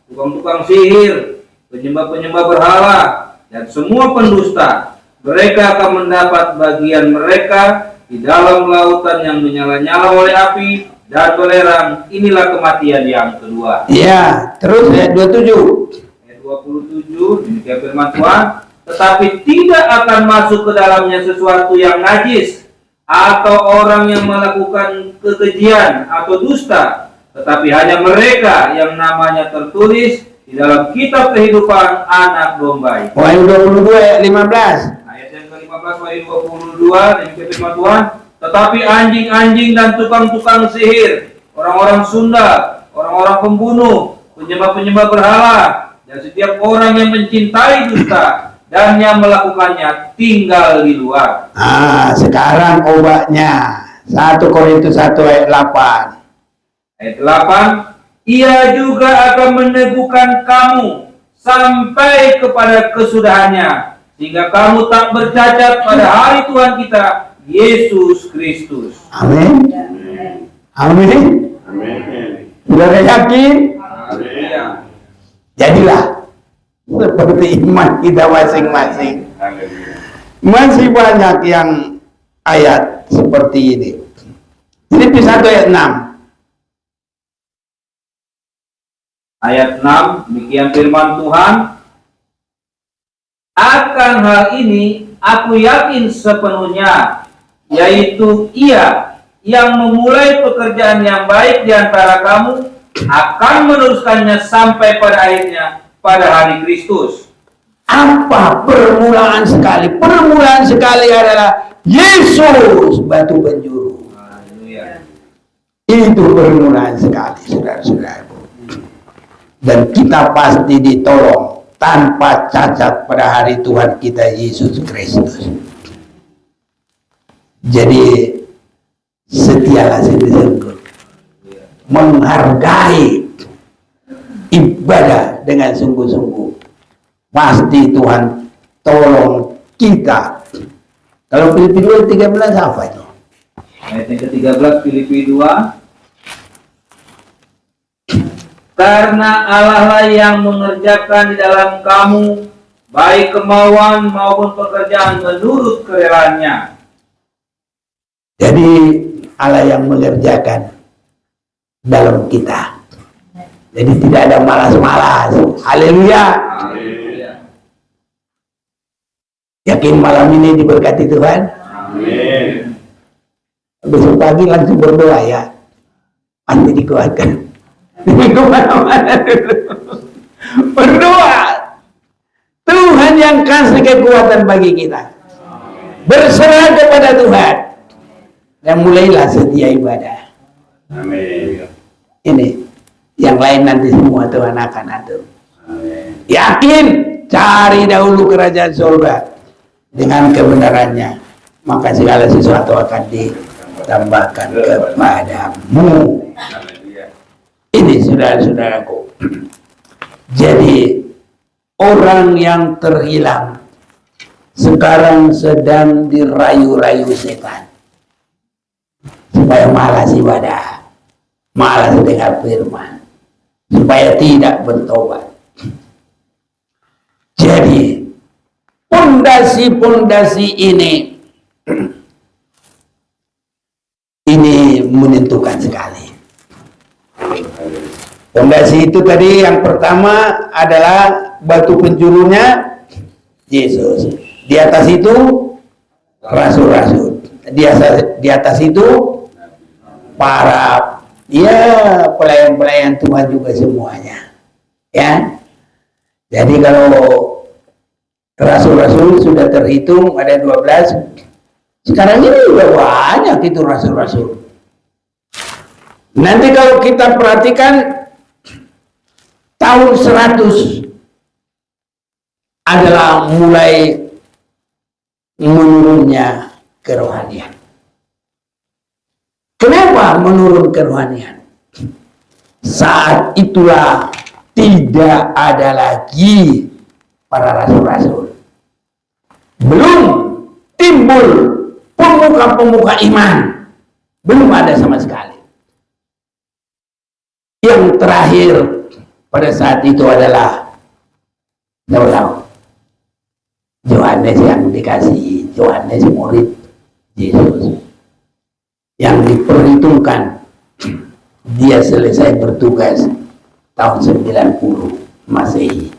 tukang-tukang sihir, penyembah-penyembah berhala, dan semua pendusta, mereka akan mendapat bagian mereka di dalam lautan yang menyala-nyala oleh api dan belerang. Inilah kematian yang kedua. Ya, terus ayat 27. Ayat 27, demikian firman Tuhan, tetapi tidak akan masuk ke dalamnya sesuatu yang najis, atau orang yang melakukan kekejian atau dusta, tetapi hanya mereka yang namanya tertulis di dalam kitab kehidupan anak domba. Wahyu 22 ayat 15. Ayat yang ke-15 Wahyu 22, demikian firman Tuhan, tetapi anjing-anjing dan tukang-tukang sihir, orang-orang sundal, orang-orang pembunuh, penyembah-penyembah berhala, dan setiap orang yang mencintai dusta dan yang melakukannya tinggal di luar. Sekarang obatnya 1 Korintus 1 ayat 8. Ayat 8, ia juga akan meneguhkan kamu sampai kepada kesudahannya, sehingga kamu tak bercacat pada hari Tuhan kita Yesus Kristus. Amin. Amin. Amin. Saudara yakin? Haleluya. Jadilah seperti iman kita masing-masing. Haleluya. Masih banyak yang ayat seperti ini. Filipi 1 ayat 6. Ayat 6, demikian firman Tuhan, akan hal ini aku yakin sepenuhnya, yaitu ia yang memulai pekerjaan yang baik di antara kamu akan meneruskannya sampai pada akhirnya pada hari Kristus. Apa permulaan sekali? Permulaan sekali adalah Yesus batu penjuru. Haleluya. Itu permulaan sekali, saudara-saudara. Dan kita pasti ditolong tanpa cacat pada hari Tuhan kita Yesus Kristus. Jadi setialah sungguh-sungguh, menghargai ibadah dengan sungguh-sungguh. Pasti Tuhan tolong kita. Kalau Filipi 2:13 apa itu? Ayat yang ke-13 Filipi 2, karena Allah lah yang mengerjakan di dalam kamu baik kemauan maupun pekerjaan menurut kerelaannya. Jadi Allah yang mengerjakan dalam kita. Jadi tidak ada malas-malas. Haleluya. Haleluya. Yakin malam ini diberkati Tuhan? Amin. Besok pagi langsung berdoa ya. pasti dikuatkan. Ini kemana-mana dulu. Berdoa. Tuhan yang kasih kekuatan bagi kita. Berserah kepada Tuhan. Dan mulailah setia ibadah. Amin. Ini. Yang lain nanti semua Tuhan akan atur. Amin. Yakin. Cari dahulu kerajaan surga. Dengan kebenarannya. Maka segala sesuatu akan ditambahkan kepadamu. Ini saudara-saudaraku. Jadi orang yang terhilang sekarang sedang dirayu-rayu setan supaya malas ibadah, malas dengar firman, supaya tidak bertobat. Jadi pondasi-pondasi ini menentukan sekali. Pondasi itu tadi yang pertama adalah batu penjurunya Yesus. Di atas itu rasul-rasul. Di atas itu para pelayan-pelayan Tuhan juga semuanya. Ya. Jadi kalau rasul-rasul sudah terhitung ada 12. Sekarang ini udah banyak itu rasul-rasul. Nanti kalau kita perhatikan tahun 100 adalah mulai menurunnya kerohanian. Kenapa menurun kerohanian? Saat itulah tidak ada lagi para rasul-rasul. Belum timbul pemuka-pemuka iman. Belum ada sama sekali. Yang terakhir pada saat itu adalah Yohanes yang dikasih, Yohanes murid Yesus yang diperhitungkan dia selesai bertugas tahun 90 Masehi.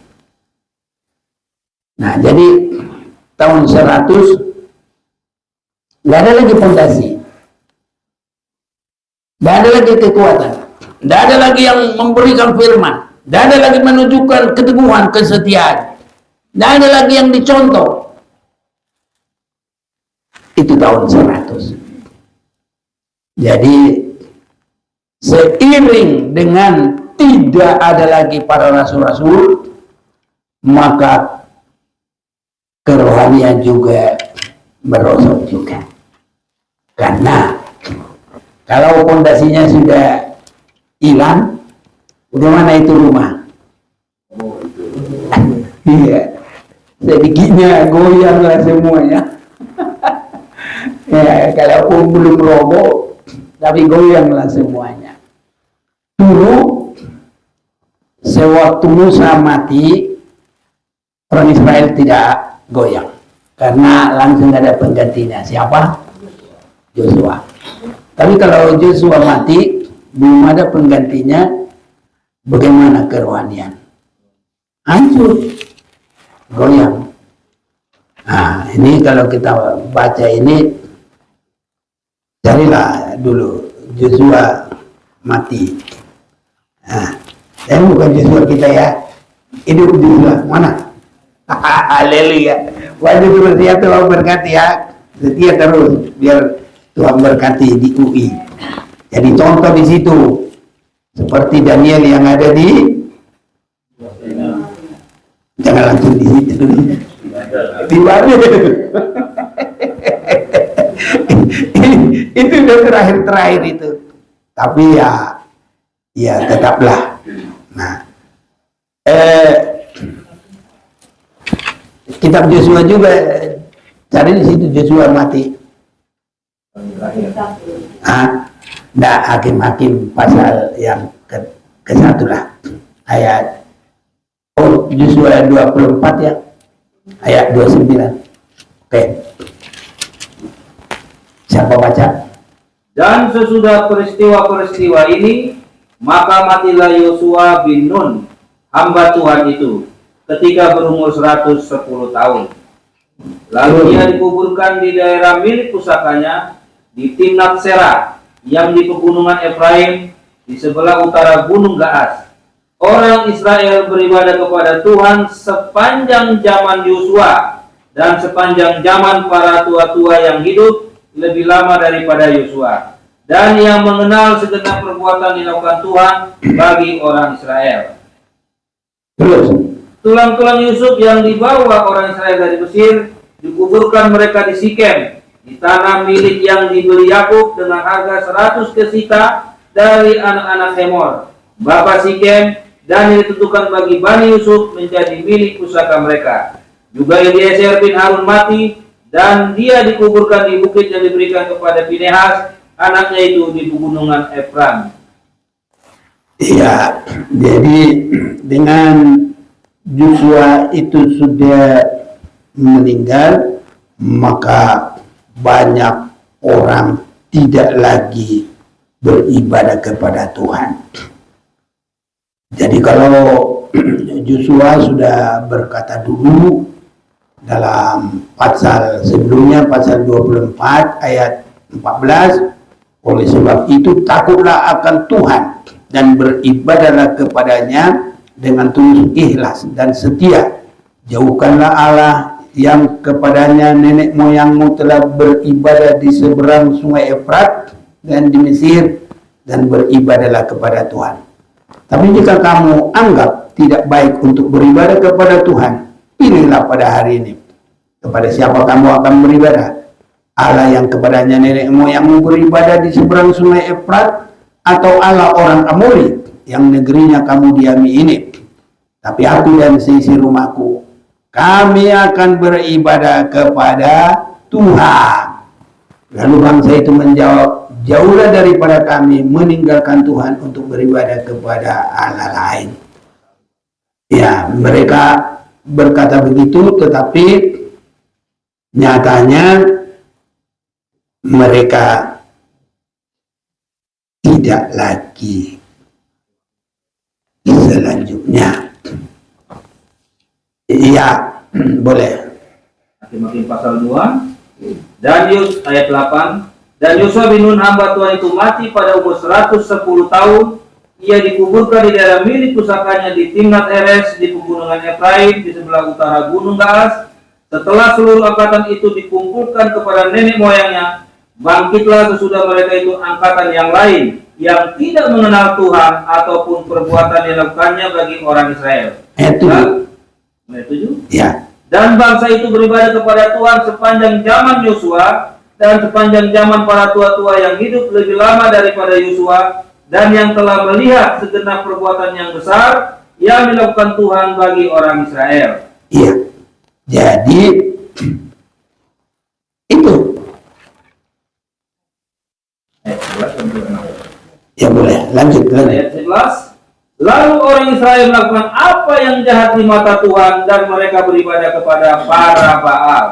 Nah, jadi tahun 100 nggak ada lagi fondasi, nggak ada lagi kekuatan, nggak ada lagi yang memberikan firman, nggak ada lagi menunjukkan keteguhan, kesetiaan, nggak ada lagi yang dicontoh. Itu tahun 100. Jadi seiring dengan tidak ada lagi para rasul-rasul, maka kerohanian juga merosot juga. Karena kalau pondasinya sudah hilang, bagaimana itu rumah? Iya, sedikitnya goyanglah semuanya. Ya, kalaupun belum roboh, tapi goyanglah semuanya. Dulu, sewaktu Musa mati, orang Israel tidak goyang. Karena langsung ada penggantinya. Siapa? Joshua. Tapi kalau Joshua mati, belum ada penggantinya, bagaimana kerohanian? Hancur. Goyang. Nah, ini kalau kita baca ini, carilah dulu Joshua mati. Nah, bukan Joshua kita ya. Hidup Joshua mana? Haleluya. Wajib terus ya, Tuhan berkati ya. Setia terus biar Tuhan berkati di UI. Jadi contoh di situ seperti Daniel yang ada di, jangan langsung di situ. Di mana? Itu udah terakhir itu. Tapi ya tetaplah. Nah, kitab Joshua juga cari di situ Joshua mati. Nah, Hakim-Hakim pasal yang ke-1 lah, ayat Joshua 24 ya, ayat 29. Oke. Siapa baca? Dan sesudah peristiwa-peristiwa ini, maka matilah Yosua bin Nun, hamba Tuhan itu, ketika berumur 110 tahun. Lalu dia dikuburkan di daerah milik pusakanya di Timnat Serah, yang di pegunungan Efraim, di sebelah utara Gunung Gaas. Orang Israel beribadah kepada Tuhan sepanjang zaman Yosua dan sepanjang zaman para tua-tua yang hidup lebih lama daripada Yosua, dan yang mengenal segenap perbuatan dilakukan Tuhan bagi orang Israel. Terus, Tulang-tulang Yusuf yang dibawa orang Israel dari Mesir dikuburkan mereka di Sikem, di tanah milik yang dibeli Yakub dengan harga 100 kesita dari anak-anak Hemor, bapak Sikem, dan yang ditentukan bagi Bani Yusuf menjadi milik pusaka mereka. Juga Eliezer bin Harun mati, dan dia dikuburkan di bukit yang diberikan kepada Pinehas, anaknya itu di pegunungan Efraim. ya, jadi dengan Joshua itu sudah meninggal, maka banyak orang tidak lagi beribadah kepada Tuhan. Jadi kalau Joshua sudah berkata dulu dalam pasal sebelumnya, pasal 24 ayat 14, oleh sebab itu takutlah akan Tuhan dan beribadahlah kepadanya dengan tulus ikhlas dan setia. Jauhkanlah Allah yang kepadanya nenek moyangmu telah beribadah di seberang sungai Efrat dan di Mesir, dan beribadahlah kepada Tuhan. Tapi jika kamu anggap tidak baik untuk beribadah kepada Tuhan, pilihlah pada hari ini kepada siapa kamu akan beribadah. Allah yang kepadanya nenek moyangmu beribadah di seberang sungai Efrat, atau Allah orang Amori yang negerinya kamu diami ini. Tapi aku dan seisi rumahku, kami akan beribadah kepada Tuhan. Lalu bangsa itu menjawab, jauhlah daripada kami meninggalkan Tuhan untuk beribadah kepada Allah lain. Ya, mereka berkata begitu, tetapi nyatanya mereka tidak lagi selanjutnya. Iya, boleh. Hakim-Hakim pasal 2. Dan ayat 8. Dan Yosua bin Nun hamba Tuhan itu mati pada umur 110 tahun. Ia dikuburkan di daerah milik pusakanya di Timnat Heres di pegunungan Efraim di sebelah utara Gunung Gaas. Setelah seluruh angkatan itu dikumpulkan kepada nenek moyangnya, bangkitlah sesudah mereka itu angkatan yang lain yang tidak mengenal Tuhan ataupun perbuatan yang dilakukannya bagi orang Israel. Ayat 7. Ya. Dan bangsa itu beribadah kepada Tuhan sepanjang zaman Yosua dan sepanjang zaman para tua-tua yang hidup lebih lama daripada Yosua, dan yang telah melihat segenap perbuatan yang besar yang dilakukan Tuhan bagi orang Israel. Iya. Jadi itu. Ya boleh, lanjut. Ayat 11. Lalu orang Israel melakukan apa yang jahat di mata Tuhan, dan mereka beribadah kepada para Baal.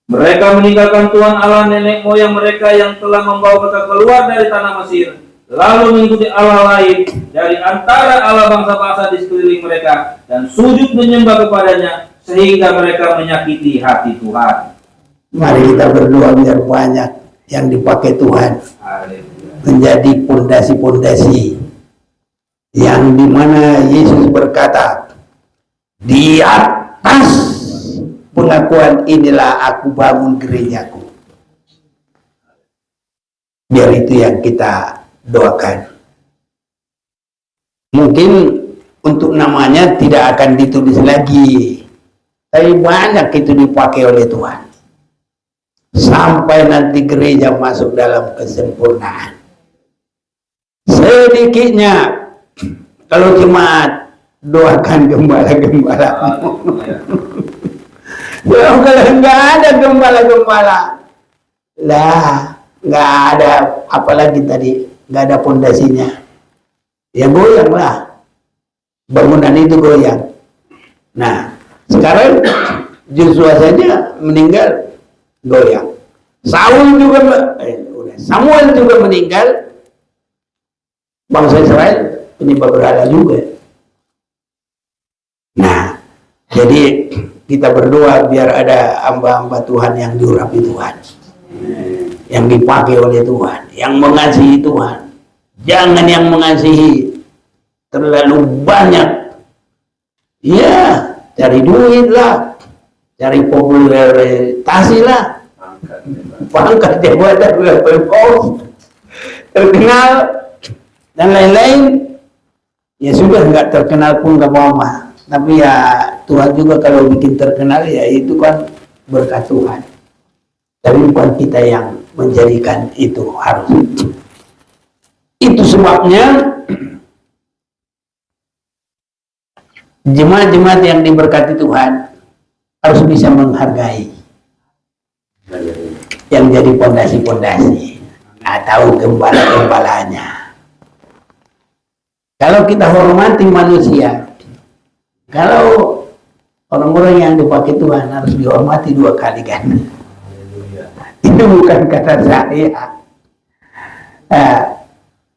Mereka meninggalkan Tuhan Allah nenek moyang mereka yang telah membawa mereka keluar dari tanah Mesir, lalu mengikuti Allah lain dari antara Allah bangsa-bangsa di sekeliling mereka, dan sujud menyembah kepadanya, sehingga mereka menyakiti hati Tuhan. Mari kita berdoa biar banyak yang dipakai Tuhan menjadi pondasi-pondasi, yang dimana Yesus berkata, di atas pengakuan inilah aku bangun gerejaku. Biar itu yang kita doakan. Mungkin untuk namanya tidak akan ditulis lagi, tapi banyak itu dipakai oleh Tuhan sampai nanti gereja masuk dalam kesempurnaan. Sedikitnya kalau jemaat doakan gembala-gembalamu. Kalau nggak ada gembala-gembala, lah nggak ada apalagi tadi, nggak ada pondasinya, ya goyang lah, bangunan itu goyang. Nah sekarang Joshua saja meninggal, goyang. Samuel juga meninggal, bangsa Israel penyembah berhala juga. Nah, jadi kita berdoa biar ada hamba-hamba Tuhan yang diurapi Tuhan, yang dipakai oleh Tuhan, yang mengasihi Tuhan, Jangan yang mengasihi terlalu banyak. Ya, cari duit lah, cari popularitas lah, pangkat jabatan, terkenal dan lain-lain. Ya sudah, nggak terkenal pun nggak apa-apa. Tapi ya Tuhan juga kalau bikin terkenal ya itu kan berkat Tuhan. Tapi bukan kita yang menjadikan itu harus. Itu sebabnya jemaat-jemaat yang diberkati Tuhan harus bisa menghargai yang jadi pondasi-pondasi atau gembala-gembalanya. Kalau kita hormati manusia, kalau orang-orang yang dipakai Tuhan harus dihormati 2 kali kan. Itu bukan kata saya.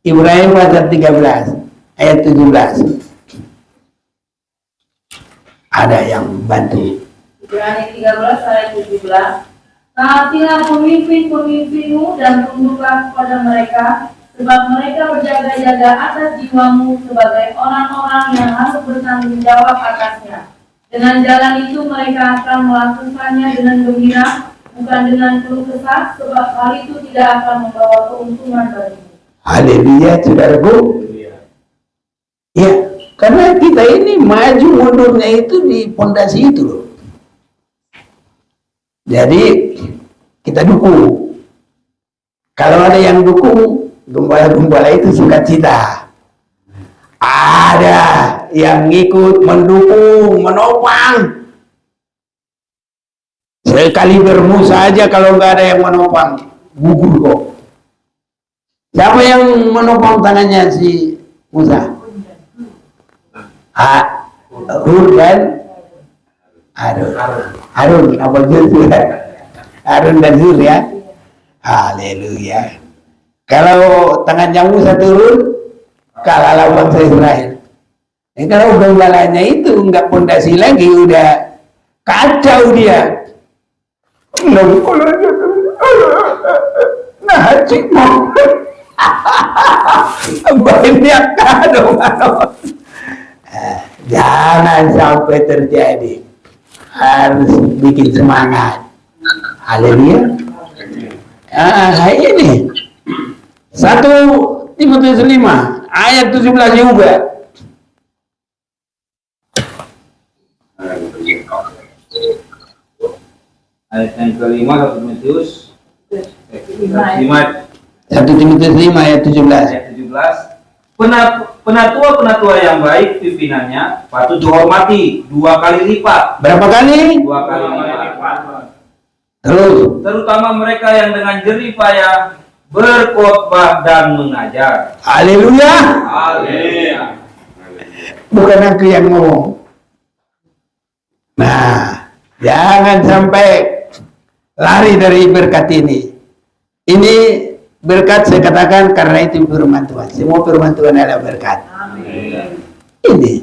Ibrahim pasal 13 ayat 17. Ada yang bantu. Ibrani 13 ayat 17. Taatilah pemimpin-pemimpinmu dan tunduklah kepada mereka, sebab mereka berjaga-jaga atas jiwamu sebagai orang-orang yang harus bertanggung jawab atasnya. Dengan jalan itu mereka akan melakukannya dengan gembira, bukan dengan keluh kesah, sebab hal itu tidak akan membawa keuntungan bagimu. Haleluya, saudaraku. Ya, karena kita ini maju mundurnya itu di pondasi itu loh. Jadi kita dukung. Kalau ada yang dukung, gembala-gembala itu sukacita. Ada yang ikut mendukung, menopang. Sekali bermusa aja kalau nggak ada yang menopang, gugur kok. Siapa yang menopang tangannya si Musa? Hur dan Harun, apa gitu ya? Harun dan Hur ya. Haleluya. Kalau tangannya Musa turun, kalah bangsa Israel. Kalau gembalanya itu nggak pondasi lagi, udah kacau dia. Nah, cik mau banyak kado. Jangan sampai terjadi. Harus bikin semangat. Haleluya. Ini 1 Timotius 5 ayat 17 juga. Ayat yang kelima 1 Timotius 1 Timotius 5 ayat 17. Penatua yang baik pimpinannya patut dihormati 2 kali lipat. Berapa kali? 2 kali lipat. Terus. Terutama mereka yang dengan jerih payah berkhotbah dan mengajar. Haleluya. Haleluya. Bukan aku yang ngomong. Nah, jangan sampai lari dari berkat ini. Ini berkat saya katakan karena itu firman Tuhan. Semua firman Tuhan adalah berkat. Amin. Ini.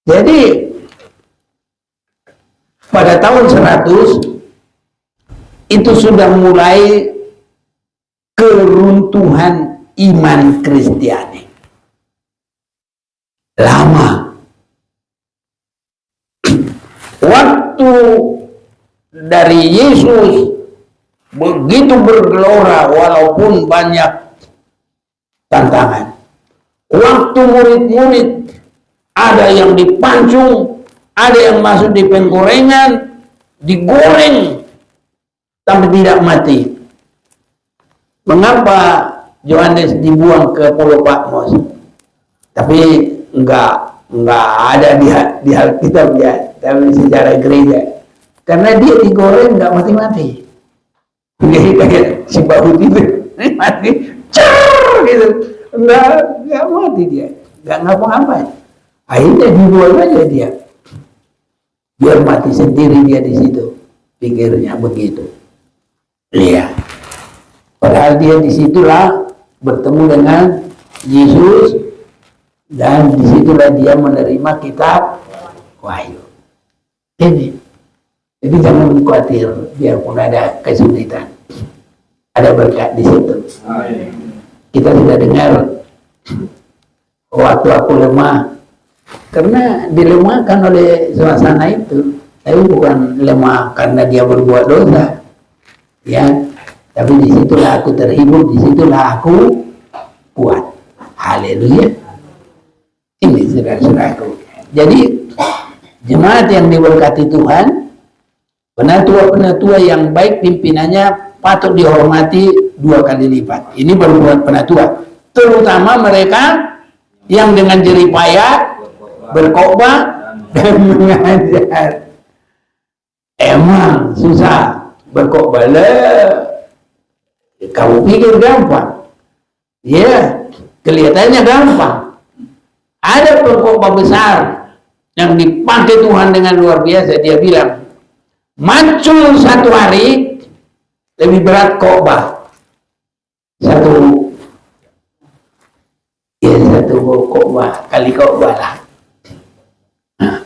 Jadi pada tahun 100 itu sudah mulai keruntuhan iman Kristiani. Lama. Waktu dari Yesus begitu bergelora walaupun banyak tantangan. Waktu murid-murid ada yang dipancung, ada yang masuk di penggorengan, digoreng sampai tidak mati. Mengapa Yohanes dibuang ke Pulau Patmos? Tapi enggak ada di Alkitab ya, tapi sejarah gereja. Karena dia digoreng enggak mati-mati. Jadi kayak si Bahut itu mati, cer gitu, enggak mati dia, enggak ngapa-ngapain. Akhirnya dibuang aja dia, biar mati sendiri dia di situ, pikirnya begitu. Iya. Padahal dia disitulah bertemu dengan Yesus dan disitulah dia menerima kitab Wahyu. Jadi jangan khawatir biarpun ada kesulitan, ada berkat di situ. kita sudah dengar waktu aku lemah, karena dilemahkan oleh suasana itu, tapi bukan lemah karena dia berbuat dosa, ya. Tapi disitulah aku terhibur, disitulah aku kuat. Haleluya. Ini saudara-saudaraku. Jadi jemaat yang diberkati Tuhan, penatua-penatua yang baik pimpinannya patut dihormati 2 kali lipat. Ini berbuat penatua, terutama mereka yang dengan jerih payah berkhotbah dan mengajar. Emang susah berkhotbah lah. Kamu pikir gampang? Ya, kelihatannya gampang. Ada pengkhotbah besar yang dipakai Tuhan dengan luar biasa. Dia bilang, macul 1 hari lebih berat khotbah satu khotbah kali khotbah lah. Nah,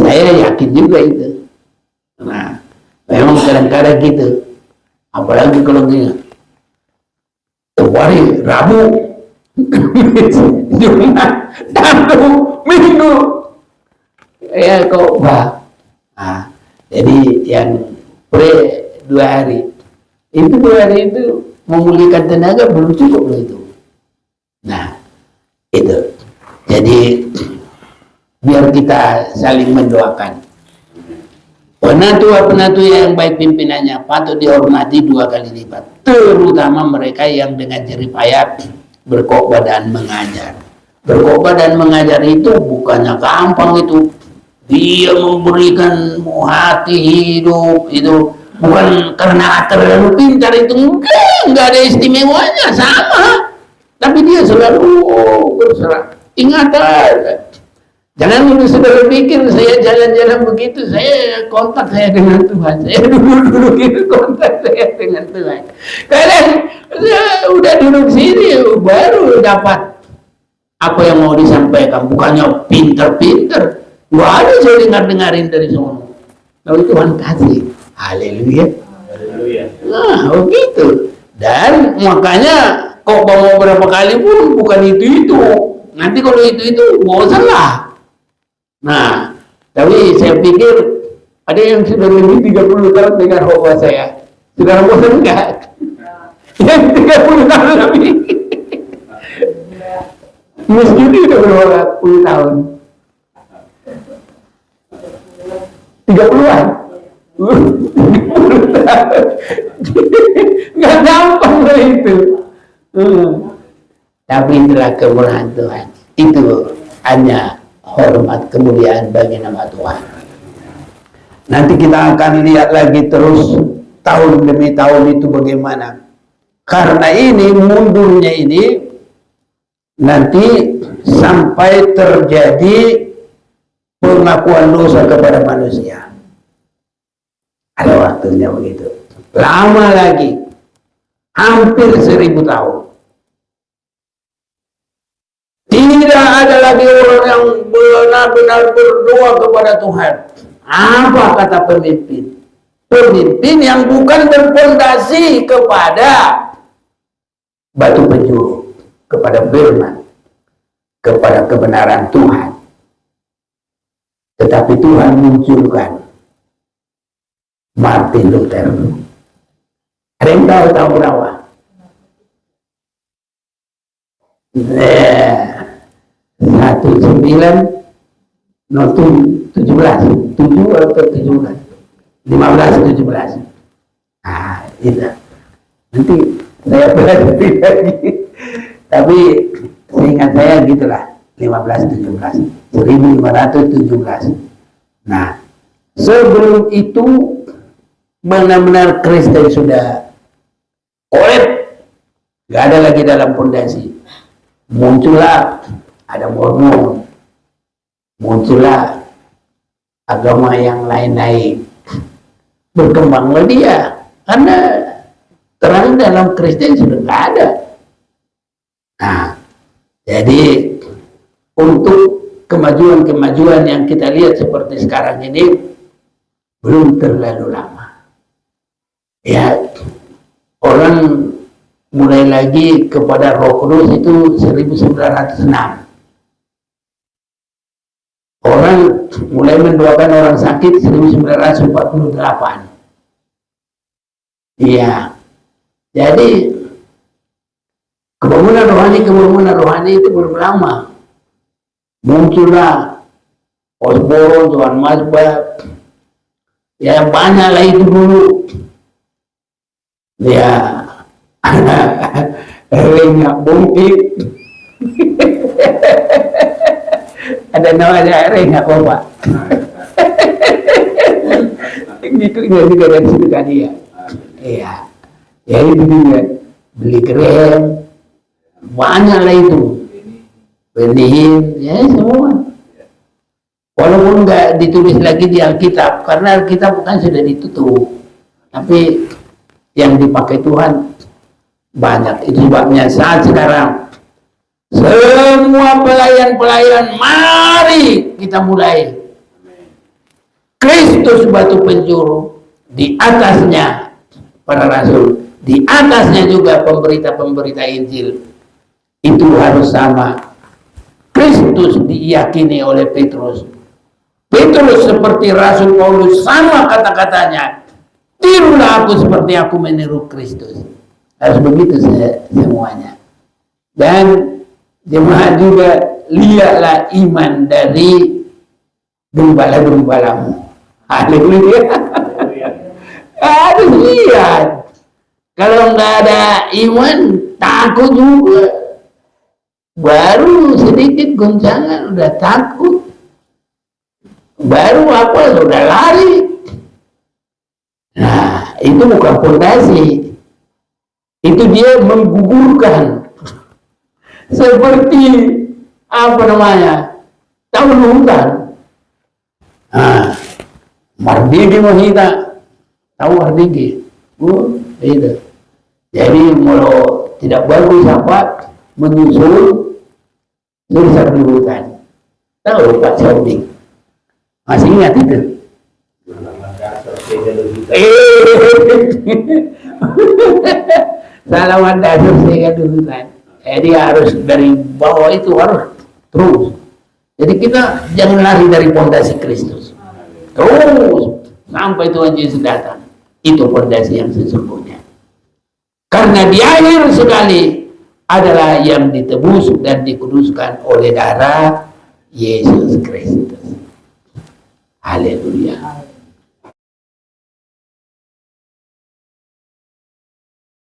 saya yakin juga itu. Nah, memang kadang-kadang gitu. Apalagi kalau dia hari Rabu, Jumat, Sabtu, Minggu, ya khotbah. Nah, jadi yang 2 hari itu 2 hari itu memulihkan tenaga belum cukup loh itu. Nah, itu. Jadi biar kita saling mendoakan. Penatua-penatua yang baik pimpinannya patut dihormati 2 kali lipat, terutama mereka yang dengan jerih payah berkhotbah dan mengajar. Berkhotbah dan mengajar itu bukannya gampang itu. Dia memberikan hati hidup itu bukan karena terlalu pintar itu, enggak ada istimewanya, sama. Tapi dia selalu berserah. Ingat, jangan saudara pikir saya jalan-jalan begitu, saya kontak saya dengan Tuhan. Saya dulu gitu kontak saya dengan Tuhan. Kalian udah duduk sini baru dapat apa yang mau disampaikan. Bukannya pinter-pinter. Gak ada saya dengarin dari semua. Lalu Tuhan kasih. Haleluya. Nah, begitu. Dan makanya kok mau berapa kali pun bukan itu. Nanti kalau itu bosan lah. Nah, tapi saya pikir ada yang sudah lebih 30 tahun dengar khotbah saya. Sudah bosan enggak? Yang 30 tahun lebih. Masjid itu berapa puluh tahun? 30-an? Nggak gampang lah itu. Tapi itulah kemurahan Tuhan. Itu hanya hormat kemuliaan bagi nama Tuhan. Nanti kita akan lihat lagi terus tahun demi tahun itu bagaimana. Karena ini mundurnya ini nanti sampai terjadi pengakuan dosa kepada manusia. Ada waktunya begitu. Lama lagi, hampir 1000 tahun. Tidak ada lagi orang yang benar-benar berdoa kepada Tuhan. Apa kata pemimpin? Pemimpin yang bukan berfondasi kepada batu penjuru, kepada firman, kepada kebenaran Tuhan. Tetapi Tuhan munculkan Martin Luther. Ada yang tahu tahun berapa? 1517. Ah, itu. Nanti saya pelajari lagi. Tapi seingat saya gitulah, 1517. Nah, sebelum itu benar-benar Kristen sudah oleh, nggak ada lagi dalam pondasi. Muncullah ada Mormon, muncullah agama yang lain-lain, berkembanglah dia karena terang dalam Kristen sudah nggak ada. Nah, jadi untuk kemajuan-kemajuan yang kita lihat seperti sekarang ini belum terlalu lama. Ya, orang mulai lagi kepada Roh Kudus itu 1906. Orang mulai mendoakan orang sakit 1948. Iya. Jadi kebangunan rohani itu belum lama. Muncullah Osborne, Johan Masbah, ya banyak lah itu dulu. Ya, Renyak Bungkit. Ada namanya Renyak Bapak. Gitu juga dari situ kan dia. Iya. Ya itu juga beli keren. Banyak lah itu. Beliin, ya semua. Walaupun nggak ditulis lagi di Alkitab, karena Alkitab kan sudah ditutup. Tapi yang dipakai Tuhan banyak. Itu sebabnya saat sekarang semua pelayan-pelayan, mari kita mulai. Kristus batu penjuru, di atasnya para rasul, di atasnya juga pemberita-pemberita Injil. Itu harus sama. Kristus diyakini oleh Petrus. Petrus seperti Rasul Paulus, sama kata-katanya. Tirulah aku seperti aku meniru Kristus. Harus begitu semuanya. Dan jemaat juga lihatlah iman dari gembala-gembalamu. Haleluya. Harus lihat. Kalau nggak ada iman, takut juga. Baru sedikit goncangan udah takut. Baru apa sudah lari. Nah, itu bukan fondasi. Itu dia menggugurkan. Seperti apa namanya? Tahun hutan. Nah, Mardigi Mohita. Tahu Mardigi? Itu. Jadi kalau tidak bagus apa menyusul merusak di hutan. Tahu Pak Saudi? Masih ingat itu? Salaman dasar saya di hutan. Jadi harus dari bawah itu harus terus. Jadi kita jangan lari dari pondasi Kristus. Terus sampai Tuhan Yesus datang. Itu pondasi yang sesungguhnya. Karena di akhir sekali adalah yang ditebus dan dikuduskan oleh darah Yesus Kristus. Haleluya.